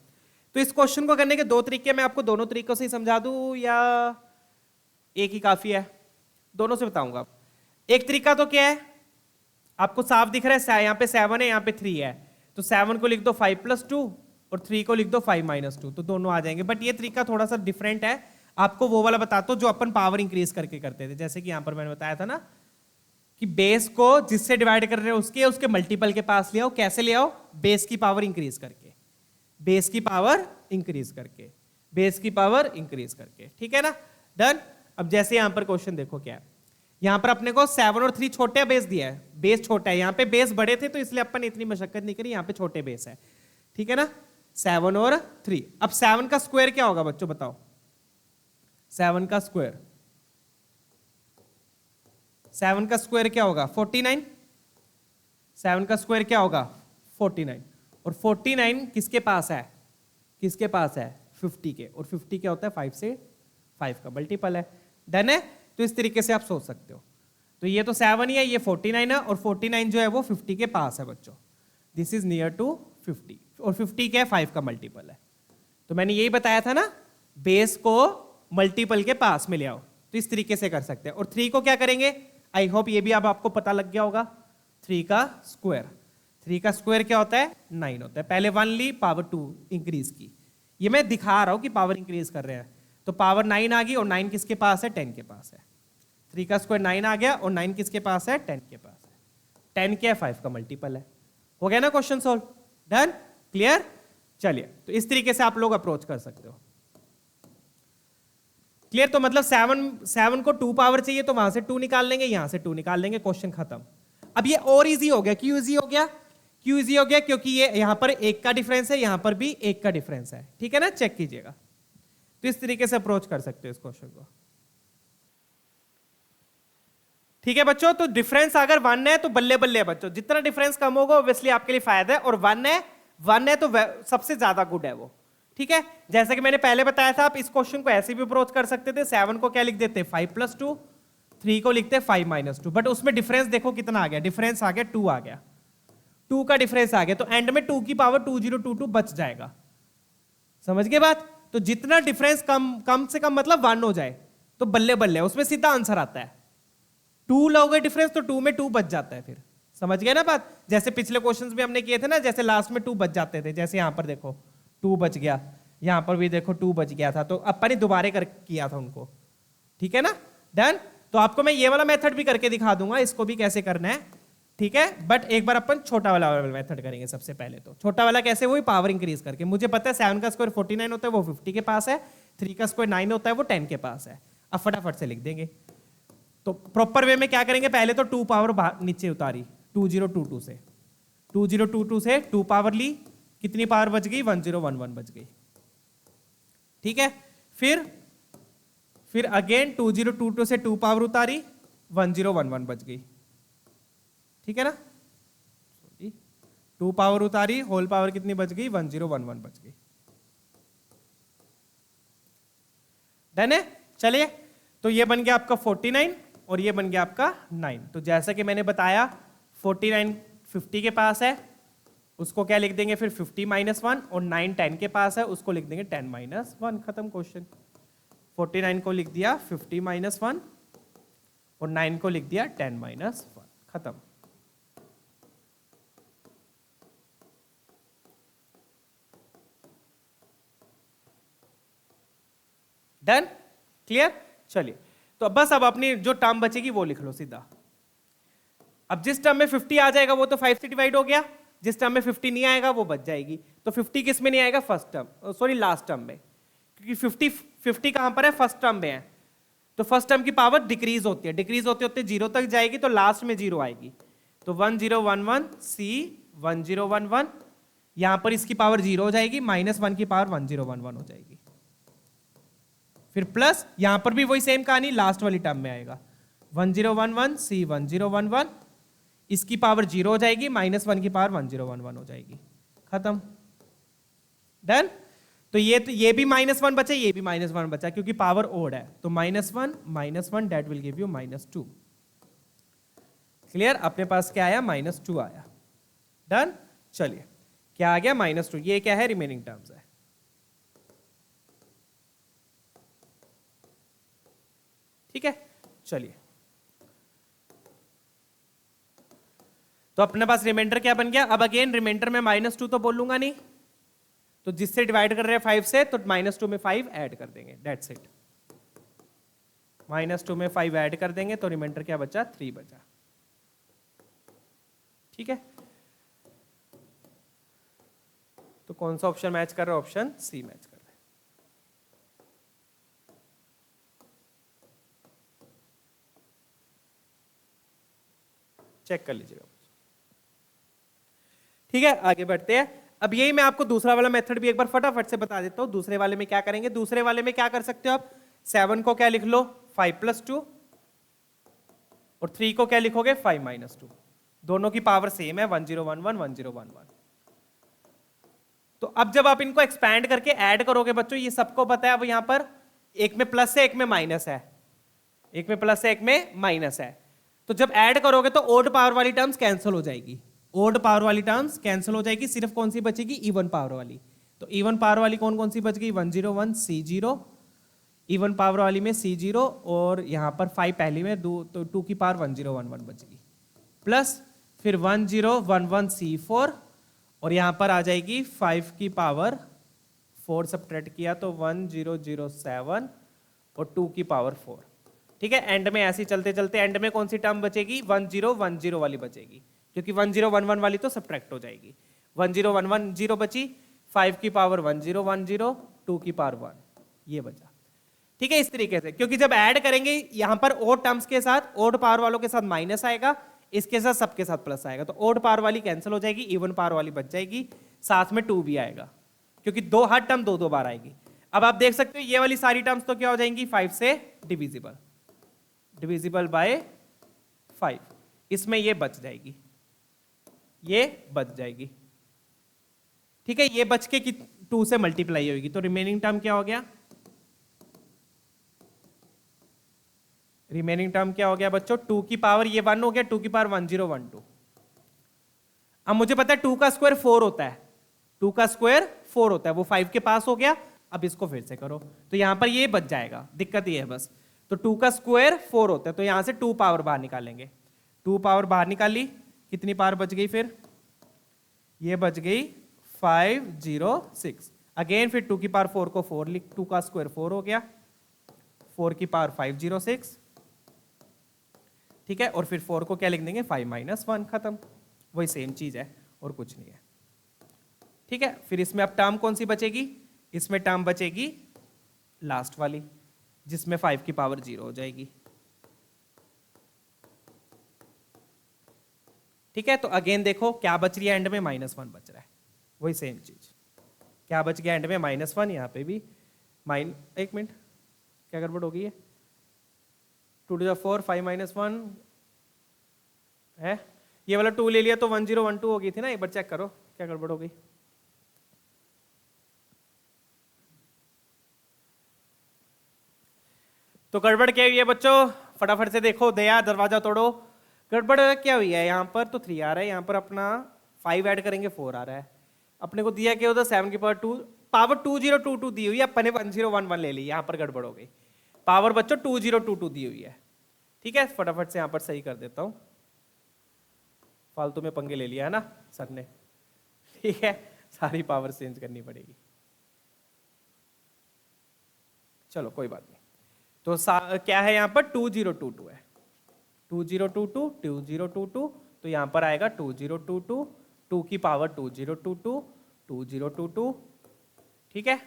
तो इस क्वेश्चन को करने के 2 तरीके, मैं आपको दोनों तरीकों से ही समझा दूं या एक ही काफी है? दोनों से बताऊंगा। एक तरीका तो क्या है, आपको साफ दिख रहा है, यहाँ पे 7 है, यहाँ पे 3 है, तो 7 को लिख दो 5 + 2 और 3 को लिख दो 5 - 2, तो दोनों आ जाएंगे। बट ये तरीका थोड़ा सा डिफरेंट है, आपको वो वाला बताता हूं जो अपन पावर इंक्रीज करके करते थे। जैसे कि यहाँ पर मैंने बताया था ना कि बेस को जिससे डिवाइड कर रहे हो उसके मल्टीपल के पास ले आओ। कैसे ले आओ? बेस की पावर इंक्रीज करके, बेस की पावर इंक्रीज करके, बेस की पावर इंक्रीज करके। ठीक है ना, डन। अब जैसे यहां पर क्वेश्चन देखो क्या है, यहां पर अपने को 7 और 3 छोटे बेस दिया है, बेस छोटा है, यहां पे बेस बड़े थे तो इसलिए अपन ने इतनी मशक्कत नहीं करी, यहां पे छोटे बेस है। ठीक है ना, 7 और 3। अब 7 का स्क्वायर क्या होगा बच्चों बताओ? 7 का स्क्वायर, 7 का स्क्वायर क्या होगा? 49। 7 का स्क्वायर क्या होगा? 49। और 49 किसके पास है? किसके पास है? 50 के। और 50 क्या होता है? 5 से 5 का मल्टीपल है। डन है, तो इस तरीके से आप सोच सकते हो। तो ये तो 7 ही है, ये 49 है, और 49 जो है वो 50 के पास है बच्चों। दिस इज नियर टू 50, और 50 क्या है? 5 का मल्टीपल है। तो मैंने यही बताया था ना, बेस को मल्टीपल के पास में ले आओ, तो इस तरीके से कर सकते हैं। और 3 को क्या करेंगे? आई होप ये भी अब आपको पता लग गया होगा। 3 का स्क्वायर, 3 का स्क्वायर क्या होता है? 9 होता है। पहले 1 ली, पावर 2 इंक्रीज की, ये मैं दिखा रहा हूं कि पावर इंक्रीज कर रहे हैं, तो पावर 9 आ गई, और 9 किसके पास है? 10 के पास है। 3 का स्क्वायर 9 आ गया, और 9 किसके पास है? 10 के पास है। 10 क्या है? 5 का मल्टीपल है। हो गया ना क्वेश्चन सॉल्व? Done, clear. चलिए, तो इस तरीके से आप लोग अप्रोच कर सकते हो। क्लियर? तो मतलब 7 को 2 पावर चाहिए, तो वहां से 2 निकाल लेंगे, यहां से 2 निकाल लेंगे, क्वेश्चन खत्म। अब ये और इजी हो गया। क्यों इजी हो गया? क्यों इजी हो गया? क्योंकि ये यहां पर 1 का डिफरेंस है, यहां पर भी 1 का डिफरेंस है। ठीक है ना, चेक कीजिएगा। तो इस तरीके से अप्रोच कर सकते हो इस क्वेश्चन को। ठीक है बच्चों, तो डिफरेंस अगर 1 है तो बल्ले बल्ले है बच्चों, जितना डिफरेंस कम होगा ऑब्वियसली आपके लिए फायदा है, और 1 है तो सबसे ज्यादा गुड है वो। ठीक है, जैसे कि मैंने पहले बताया था, आप इस क्वेश्चन को ऐसे भी अप्रोच कर सकते थे। 7 को क्या लिख देते? 5 + 2, 3 को लिखते 5 - 2, बट उसमें डिफरेंस देखो कितना आ गया? डिफरेंस आ गया 2 आ गया, 2 का डिफरेंस आ गया, तो एंड में 2 की पावर 2022 बच जाएगा। समझ गए बात? तो जितना डिफरेंस कम से कम मतलब 1 हो जाए तो बल्ले बल्ले, उसमें सीधा आंसर आता है। 2 लोगे डिफरेंस तो 2 में 2 बच जाता है। फिर समझ गए ना बात? जैसे पिछले क्वेश्चंस भी हमने किए थे ना, जैसे लास्ट में 2 बच जाते थे, जैसे यहां पर देखो 2 बच गया, यहां पर भी देखो 2 बच गया था, तो अपन ने दोबारा कर किया था उनको। ठीक है ना, डन। तो आपको मैं ये वाला मेथड भी करके दिखा दूंगा, इसको भी कैसे करना है। ठीक है, बट एक बार अपन छोटा वाला मेथड करेंगे सबसे पहले। तो छोटा वाला कैसे? वही पावर इंक्रीज करके। मुझे पता है 7 का स्क्वायर 49 होता है, वो 50 के पास है, 3 का स्क्वायर 9 होता है, वो 10 के पास है। अब फटाफट से लिख देंगे। तो प्रॉपर वे में क्या करेंगे, पहले तो 2 पावर नीचे उतारी 2022 से, 2022 से 2 पावर ली, कितनी पावर बच गई, 1011 बच गई। ठीक है, फिर अगेन 2022 से 2 पावर उतारी, 1011 बच गई। ठीक है ना, 2 पावर उतारी, होल पावर कितनी बच गई, 1011 बच गई। डन है। चलिए, तो ये बन गया आपका 49 और ये बन गया आपका 9। तो जैसा कि मैंने बताया 49 50 के पास है, उसको क्या लिख देंगे फिर 50 - 1, और 9 10 के पास है, उसको लिख देंगे 10 - 1। खत्म क्वेश्चन। 49 को लिख दिया 50 - 1 और 9 को लिख दिया 10 - 1। खत्म। Done, clear. चलिए, तो बस अब अपनी जो टर्म बचेगी वो लिख लो सीधा। अब जिस टर्म में 50 आ जाएगा वो तो 5 से डिवाइड हो गया, जिस टर्म में 50 नहीं आएगा वो बच जाएगी। तो 50 किस में नहीं आएगा, first term, sorry last term में, क्योंकि 50 कहां पर है, फर्स्ट टर्म में है। तो फर्स्ट टर्म की पावर डिक्रीज होती है, डिक्रीज होते होते 0 तक जाएगी, तो लास्ट में 0 आएगी। तो 1011 C 1011, यहां पर इसकी पावर 0 हो जाएगी, -1 की पावर 1011 हो जाएगी। फिर प्लस यहां पर भी वही सेम कहानी, लास्ट वाली टर्म में आएगा 1011 C 1011, इसकी पावर 0 हो जाएगी, -1 की पावर 1011 हो जाएगी। खत्म। डन। तो ये भी -1 बचा, ये भी -1 बचा, क्योंकि पावर ओड है। तो -1 that will give you -2। Clear. अपने पास क्या आया, -2 आया। डन। चलिए, क्या आ गया, -2। ये क्या है, रिमेनिंग टर्म्स है। ठीक है, चलिए, तो अपने पास रिमाइंडर क्या बन गया। अब अगेन रिमाइंडर में -2 तो बोलूंगा नहीं, तो जिससे डिवाइड कर रहे हैं 5 से, तो -2 में 5 ऐड कर देंगे, दैट्स इट। -2 में 5 ऐड कर देंगे तो रिमाइंडर क्या बचा, 3 बचा। ठीक है, तो कौन सा ऑप्शन मैच कर रहा है, ऑप्शन सी मैच कर रहा है। चेक कर लीजिएगा। ठीक है, आगे बढ़ते हैं। अब यही मैं आपको दूसरा वाला मेथड भी एक बार फटाफट से बता देता हूं। दूसरे वाले में क्या करेंगे, दूसरे वाले में क्या कर सकते हो आप, 7 को क्या लिख लो, 5 + 2, और 3 को क्या लिखोगे, 5 - 2। दोनों की पावर सेम है, 1011 1011। तो अब जब आप इनको एक्सपैंड करके ऐड करोगे बच्चों, ये सबको पता है, अब यहां पर एक में प्लस है, एक में माइनस है, एक में प्लस है, एक में माइनस है। तो जब ऐड करोगे तो ओड पावर वाली टर्म्स कैंसिल हो जाएगी, ओड पावर वाली टर्म्स कैंसिल हो जाएगी, सिर्फ कौन सी बचेगी, इवन पावर वाली। तो इवन पावर वाली कौन कौन सी बच गई, 101 C0, इवन पावर वाली में C0, और यहां पर 5 पहली में, तो 2 की पावर 1011 बचेगी, प्लस फिर 1011 C4, और यहां पर आ जाएगी 5 की पावर 4 सब्ट्रैक्ट किया तो 1007, और 2 की पावर 4। ठीक है, एंड में ऐसे चलते चलते एंड में कौन सी टर्म बचेगी, 1010 वाली बचेगी, क्योंकि 1011 वाली तो सब्ट्रैक्ट हो जाएगी। 1010 बची, 5 की पावर 1010, 2 की पावर 1, ये बचा। ठीक है, इस तरीके से, क्योंकि जब ऐड करेंगे यहां पर ओड टर्म्स के साथ, ओड पावर वालों के साथ माइनस आएगा, इसके साथ सबके साथ प्लस आएगा, तो ओड पावर वाली कैंसिल हो जाएगी, इवन पावर वाली बच जाएगी, साथ में 2 भी आएगा, क्योंकि हर टर्म दो बार आएगी। अब आप देख सकते हो ये वाली सारी टर्म्स तो क्या हो जाएंगी, 5 से डिविजिबल बाय 5, इसमें ये बच जाएगी, ये बच जाएगी। ठीक है, ये बच के 2 से मल्टीप्लाई होगी, तो रिमेनिंग टर्म क्या हो गया, रिमेनिंग टर्म क्या हो गया बच्चों, 2 की पावर ये 1 हो गया, 2 की पावर 1012। अब मुझे पता है 2 का स्क्वायर 4 होता है, 2 का स्क्वायर 4 होता है, वो 5 के पास हो गया। अब इसको फिर से करो तो यहां पर ये बच जाएगा, दिक्कत ये है बस। तो 2 का स्क्वायर 4 होता है, तो यहां से 2 पावर बाहर निकालेंगे, 2 पावर बाहर निकाली, कितनी पावर बच गई, फिर ये बच गई 506। अगेन फिर 2 की पावर 4 को 4 लिख, 2 का स्क्वायर 4 हो गया, 4 की पावर 506। ठीक है, और फिर 4 को क्या लिख देंगे, 5 - 1। खत्म, वही सेम चीज है और कुछ नहीं है। ठीक है, फिर इसमें अब टर्म कौन सी बचेगी, इसमें टर्म बचेगी लास्ट वाली जिसमें 5 की पावर 0 हो जाएगी। ठीक है, तो अगेन देखो क्या बच रही है एंड में, -1 बच रहा है, वही सेम चीज। क्या बच गया एंड में, -1, यहाँ पे भी एक मिनट क्या गड़बड़ हो गई है, 2 to the 4 5 - 1 है, ये वाला 2 ले लिया तो 1012 हो गई थी ना, एक बार चेक करो क्या गड़बड़ हो गई। तो गड़बड़ क्या हुई है बच्चों, फटाफट से देखो, दया दरवाजा तोड़ो। गड़बड़ क्या हुई है, यहाँ पर तो 3 आ रहा है, यहाँ पर अपना 5 ऐड करेंगे 4 आ रहा है। अपने को दिया क्या होता है 7 की पावर 2022 दी हुई है, अपने 1011 ले ली, यहाँ पर गड़बड़ हो गई। पावर बच्चों 2022 दी हुई है। ठीक है, फटाफट से यहाँ पर सही कर देता हूँ, फालतू में पंगे ले लिया है ना सर ने। ठीक है, सारी पावर चेंज करनी पड़ेगी, चलो कोई बात नहीं। तो क्या है यहाँ पर 2022 है, 2022 2022, तो यहाँ पर आएगा 2022, 2 की पावर 2022 2022। ठीक है,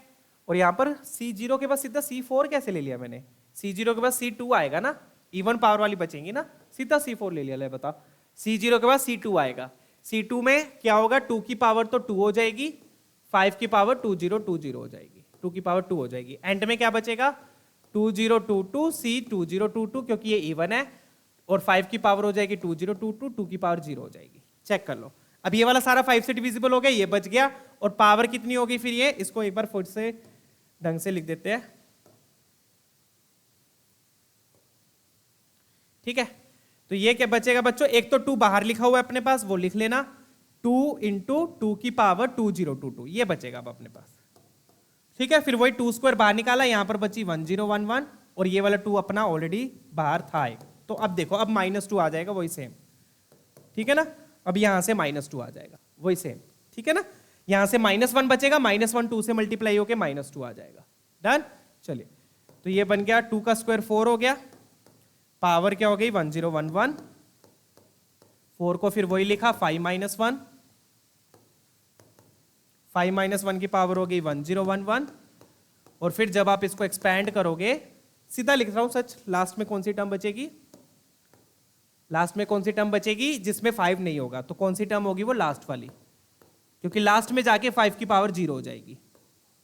और यहाँ पर C0 के बाद सीधा C4 कैसे ले लिया मैंने, C0 के बाद C2 आएगा ना, इवन पावर वाली बचेंगी ना, सीधा C4 ले लिया। ले बताओ, C0 के बाद C2 आएगा, C2 में क्या होगा, 2 की पावर तो 2 हो जाएगी, 5 की पावर 2020 हो जाएगी, 2 की पावर 2 हो जाएगी, एंड में क्या बचेगा 2022 C 2022, क्योंकि ये इवन है, और 5 की पावर हो जाएगी 2022, 2 की पावर 0 हो जाएगी। चेक कर लो, अब ये वाला सारा 5 से डिविजिबल हो गया, ये बच गया, और पावर कितनी होगी फिर ये, इसको एक बार फिर से ढंग से लिख देते हैं। ठीक है, तो ये क्या बचेगा बच्चों, एक तो 2 बाहर लिखा हुआ है अपने पास, वो लिख लेना, 2 × 2 की पावर 2022, ये बचेगा अब अपने पास। ठीक है, फिर वही 2 स्क्वायर बाहर निकाला, यहां पर बची 1011, और ये वाला 2 अपना ऑलरेडी बाहर था एक। तो अब देखो, अब -2 आ जाएगा, वही सेम। ठीक है ना, अब यहां से -2 आ जाएगा, वही सेम। ठीक है ना, यहां से -1 बचेगा, -1 2 से मल्टीप्लाई होकर -2 आ जाएगा। डन, चलिए, तो ये बन गया 2 का स्क्वायर 4 हो गया, पावर क्या हो गई 1011, 4 को फिर वही लिखा 5 - 1, 5 - 1 की पावर हो गई 1011, और फिर जब आप इसको एक्सपैंड करोगे, सीधा लिख रहा हूं सच, लास्ट में कौन सी टर्म बचेगी, लास्ट में कौन सी टर्म बचेगी जिसमें 5 नहीं होगा, तो कौन सी टर्म होगी, वो लास्ट वाली, क्योंकि लास्ट में जाके 5 की पावर 0 हो जाएगी,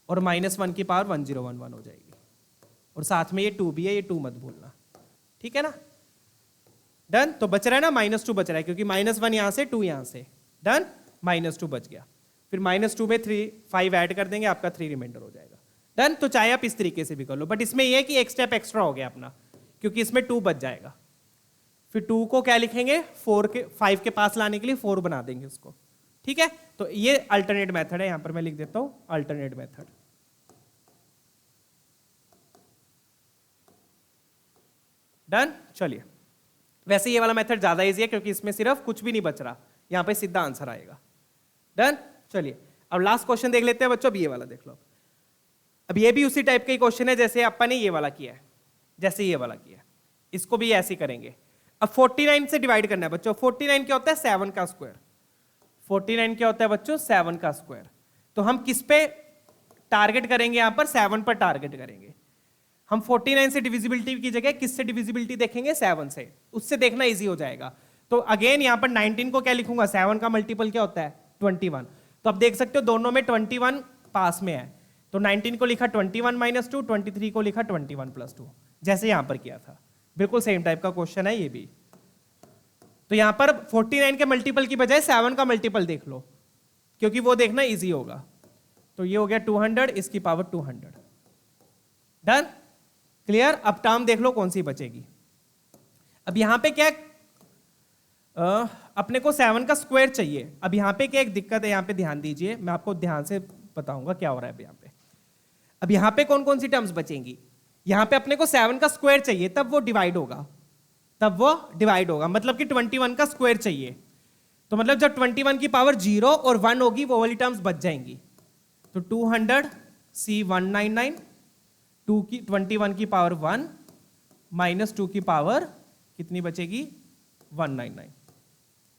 और -1 की पावर 1011 हो जाएगी, और साथ में ये 2 भी है, ये 2 मत भूलना। ठीक है ना, डन। तो बच रहा है ना -2 बच रहा है, क्योंकि -1 यहां से 2 यहां से, डन, -2 बच गया, फिर -2 में 5 ऐड कर देंगे, आपका 3 रिमाइंडर हो जाएगा। डन, तो चाहे आप इस तरीके से भी कर लो, बट इसमें यह है कि एक स्टेप एक्स्ट्रा हो गया अपना, क्योंकि इसमें 2 बच जाएगा। फिर 2 को क्या लिखेंगे, 5 के पास लाने के लिए 4 बना देंगे उसको। ठीक है, तो ये अल्टरनेट मेथड है, यहां पर मैं लिख देता हूं अल्टरनेट मेथड। डन, चलिए, वैसे ये वाला मेथड ज्यादा इजी है, क्योंकि इसमें सिर्फ कुछ भी नहीं बच रहा, यहां पे सीधा आंसर आएगा। डन, चलिए, अब लास्ट क्वेश्चन देख लेते हैं बच्चों, अब ये वाला देख लो। अब ये भी उसी टाइप का ही क्वेश्चन है जैसे अपन ने ये वाला किया है, जैसे ये वाला किया है, इसको भी ऐसे ही करेंगे। अब 49 से डिवाइड करना है बच्चों। 49 क्या होता है, 7 का स्क्वायर। 49 क्या होता है बच्चों, 7 का स्क्वायर। तो हम किस पे टारगेट करेंगे, यहां पर 7 पर टारगेट करेंगे। हम 49 से डिविजिबिलिटी की जगह किससे डिविजिबिलिटी देखेंगे, 7 से, उससे देखना इजी हो जाएगा। तो अगेन यहां पर 19 को क्या लिखूंगा, 7 का मल्टीपल क्या होता है 21। तो अब देख सकते हो दोनों में 21 पास में है, तो 19 को लिखा 21 - 2, 23 को लिखा 21 + 2, जैसे यहां पर किया था। बिल्कुल सेम टाइप का क्वेश्चन है ये भी। तो यहां पर 49 के मल्टीपल की बजाय 7 का मल्टीपल देख लो, क्योंकि वो देखना इजी होगा। तो ये हो गया 200, इसकी पावर 200। Done, clear. अब टर्म देख लो कौन सी बचेगी। अब यहां पे क्या अपने को 7 का स्क्वायर चाहिए। अब यहां पे क्या एक दिक्कत है, यहां पे ध्यान दीजिए, मैं आपको ध्यान से बताऊंगा क्या हो रहा है यहां पे। अब यहां पे कौन कौन सी टर्म्स बचेंगी, यहां पे अपने को 7 का स्क्वायर चाहिए, तब वो डिवाइड होगा, मतलब कि 21 का स्क्वायर चाहिए। तो मतलब जब 21 की पावर 0 और 1 होगी, वो वाली टर्म्स बच जाएंगी। तो 200 C 199, 21 की पावर 1 - 2 की पावर कितनी बचेगी 199।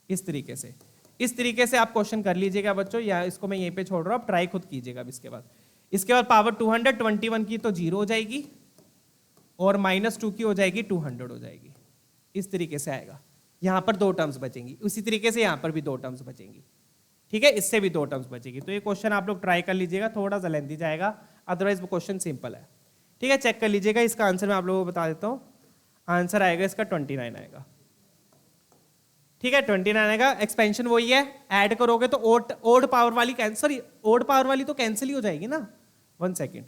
इस तरीके से आप क्वेश्चन कर लीजिएगा बच्चों, या इसको मैं यहीं पे छोड़ रहा हूं, आप ट्राई खुद कीजिएगा। अब इसके बाद इसके बाद पावर 200, 21 की तो 0 हो जाएगी और -2 की हो जाएगी 200 हो जाएगी। इस तरीके से आएगा। यहाँ पर 2 टर्म्स बचेंगी, उसी तरीके से यहाँ पर भी 2 टर्म्स बचेंगी। ठीक है, इससे भी 2 टर्म्स बचेगी। तो ये क्वेश्चन आप लोग ट्राई कर लीजिएगा, थोड़ा सा लेंथी जाएगा, अदरवाइज वो क्वेश्चन सिंपल है। ठीक है, चेक कर लीजिएगा। इसका आंसर मैं आप लोगों को बता देता हूँ। आंसर आएगा इसका 29 आएगा। ठीक है, 29 आएगा। एक्सपेंशन वही है, ऐड करोगे तो ओड पावर वाली सॉरी ओड पावर वाली तो कैंसिल ही हो जाएगी ना। 1 सेकेंड,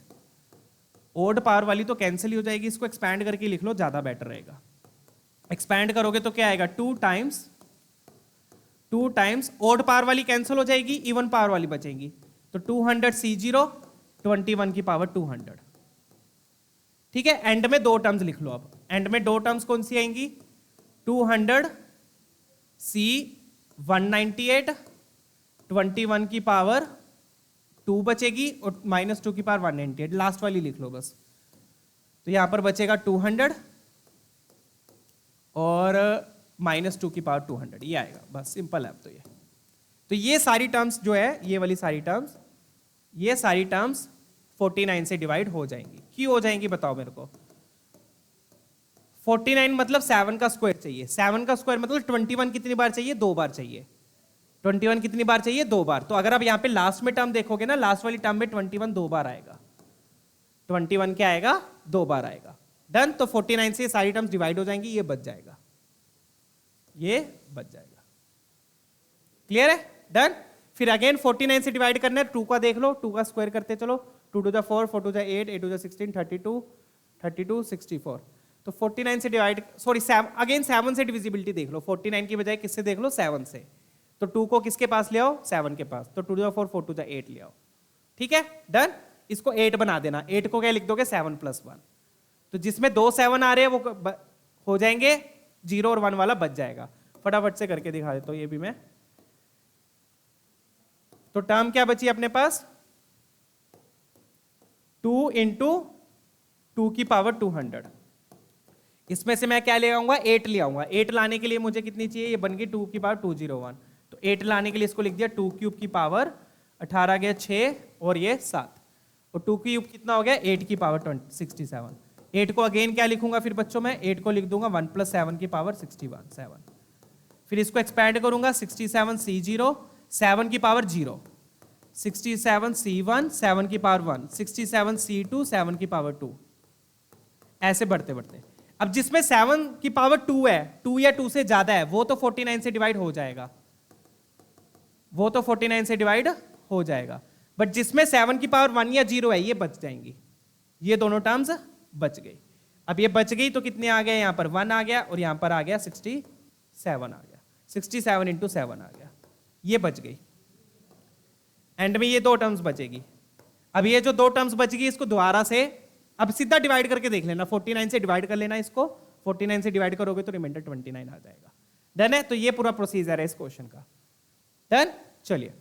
ओड पावर वाली तो कैंसिल ही हो जाएगी। इसको एक्सपैंड करके लिख लो, ज्यादा बेटर रहेगा। एक्सपैंड करोगे तो क्या आएगा, 2 टाइम्स ओड पावर वाली कैंसिल हो जाएगी, इवन पावर वाली बचेंगी। तो 200 C0, 21 की पावर 200। ठीक है, एंड में 2 टर्म्स लिख लो। अब एंड में 2 टर्म्स कौन सी आएंगी, 200 C 198, 21 की पावर 2 बचेगी और -2 की पावर 198। लास्ट वाली लिख लो बस। तो यहां पर बचेगा 200 और -2 की पावर 200, ये आएगा। बस सिंपल है अब तो ये। तो ये सारी टर्म्स जो है, ये वाली सारी टर्म्स, ये सारी टर्म्स 49 से डिवाइड हो जाएंगी। क्यों हो जाएंगी बताओ मेरे को। 49 मतलब 7 का स्क्वायर चाहिए। 7 का स्क्वायर मतलब 21 कितनी बार चाहिए, 2 बार चाहिए। 21 कितनी बार चाहिए, 2 बार। तो अगर आप यहां पे लास्ट में टर्म देखोगे ना, लास्ट वाली टर्म में 21 2 बार आएगा। 21 क्या आएगा, 2 बार आएगा। डन। तो 49 से सारी टर्म्स डिवाइड हो जाएंगी, ये बच जाएगा, ये बच जाएगा। क्लियर है, डन। फिर अगेन 49 से डिवाइड करना है, 2 का देख लो, 2 का स्क्वायर करते चलो। 2 to the 4, 4 to the 8, 8 to the 16, 32, 64। तो 49 से डिवाइड, सॉरी अगेन 7 से डिविजिबिलिटी देख लो। 49 की बजाय किससे देख लो, 7 से। तो 2 को किसके पास ले आओ, 7 के पास। तो 2 टू द 4, 4 टू द 8 ले आओ। ठीक है, डन। इसको 8 बना देना। 8 को क्या लिख दोगे, 7 + 1। तो जिसमें 2 7 आ रहे हैं वो हो जाएंगे, 0 और 1 वाला बच जाएगा। फटाफट से करके दिखा देता हूं ये भी मैं। तो टर्म क्या बची अपने पास, 2 × 2 की पावर 200। इसमें से मैं क्या ले आऊंगा, 8 ले आऊंगा। 8 लाने के लिए मुझे कितनी चाहिए, ये बन गई 2 की पावर 201। तो 8 लाने के लिए इसको लिख दिया 2 क्यूब की पावर 18 गया 6 और ये 7। और 2 क्यूब कितना हो गया, 8 की पावर 67। 8 को अगेन क्या लिखूंगा फिर बच्चों में, 8 को लिख दूंगा 1 + 7 की पावर 61, 7। फिर इसको एक्सपैंड करूंगा, 67 C0, 7 की पावर 0, 67 C1, 7 की पावर 1, 67 C2, 7 की पावर 2। ऐसे बढ़ते बढ़ते अब जिसमें 7 की पावर 2 है, 2 या 2 से ज्यादा है, वो तो 49 से डिवाइड हो जाएगा, वो तो 49 से डिवाइड हो जाएगा। बट जिसमें 7 की पावर 1 या 0 है, ये बच जाएंगी। ये दोनों टर्म्स बच गई। अब ये बच गई तो कितने आ गए, यहां पर 1 आ गया और यहां पर आ गया 67 आ गया। 67 × 7 आ गया, ये बच गई। एंड में ये 2 टर्म्स बचेगी। अब ये जो 2 टर्म्स बच गई, इसको दोबारा से अब सीधा डिवाइड करके देख लेना। 49 से डिवाइड कर लेना इसको। 49 से डिवाइड करोगे तो रिमाइंडर 29 आ जाएगा। डन है। तो ये पूरा प्रोसीजर है इस क्वेश्चन का। डन। चलिए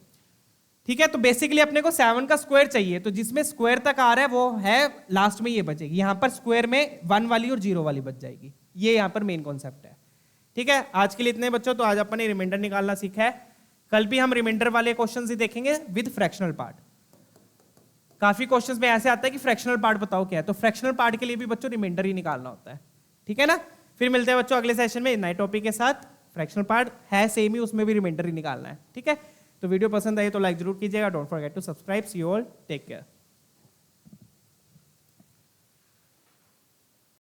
ठीक है। तो बेसिकली अपने को 7 का स्क्वायर चाहिए, तो जिसमें स्क्वायर तक आ रहा है वो है लास्ट में ये बचेगी। यहां पर स्क्वायर में 1 वाली और 0 वाली बच जाएगी। ये यहां पर मेन कॉन्सेप्ट है। ठीक है, आज के लिए इतने बच्चों। तो आज अपन ने रिमाइंडर निकालना सीखा है। कल भी हम रिमाइंडर वाले क्वेश्चंस ही देखेंगे विद फ्रैक्शनल पार्ट। काफी क्वेश्चंस में ऐसे आता है कि फ्रैक्शनल पार्ट बताओ क्या है, तो फ्रैक्शनल पार्ट के लिए भी बच्चों रिमाइंडर ही निकालना होता है। ठीक है ना। फिर मिलते हैं बच्चों अगले सेशन में नए टॉपिक के साथ। फ्रैक्शनल पार्ट है सेम ही, उसमें भी रिमाइंडर ही निकालना है। ठीक है, तो वीडियो पसंद आई तो लाइक जरूर कीजिएगा। Don't forget to subscribe. See you all, take care.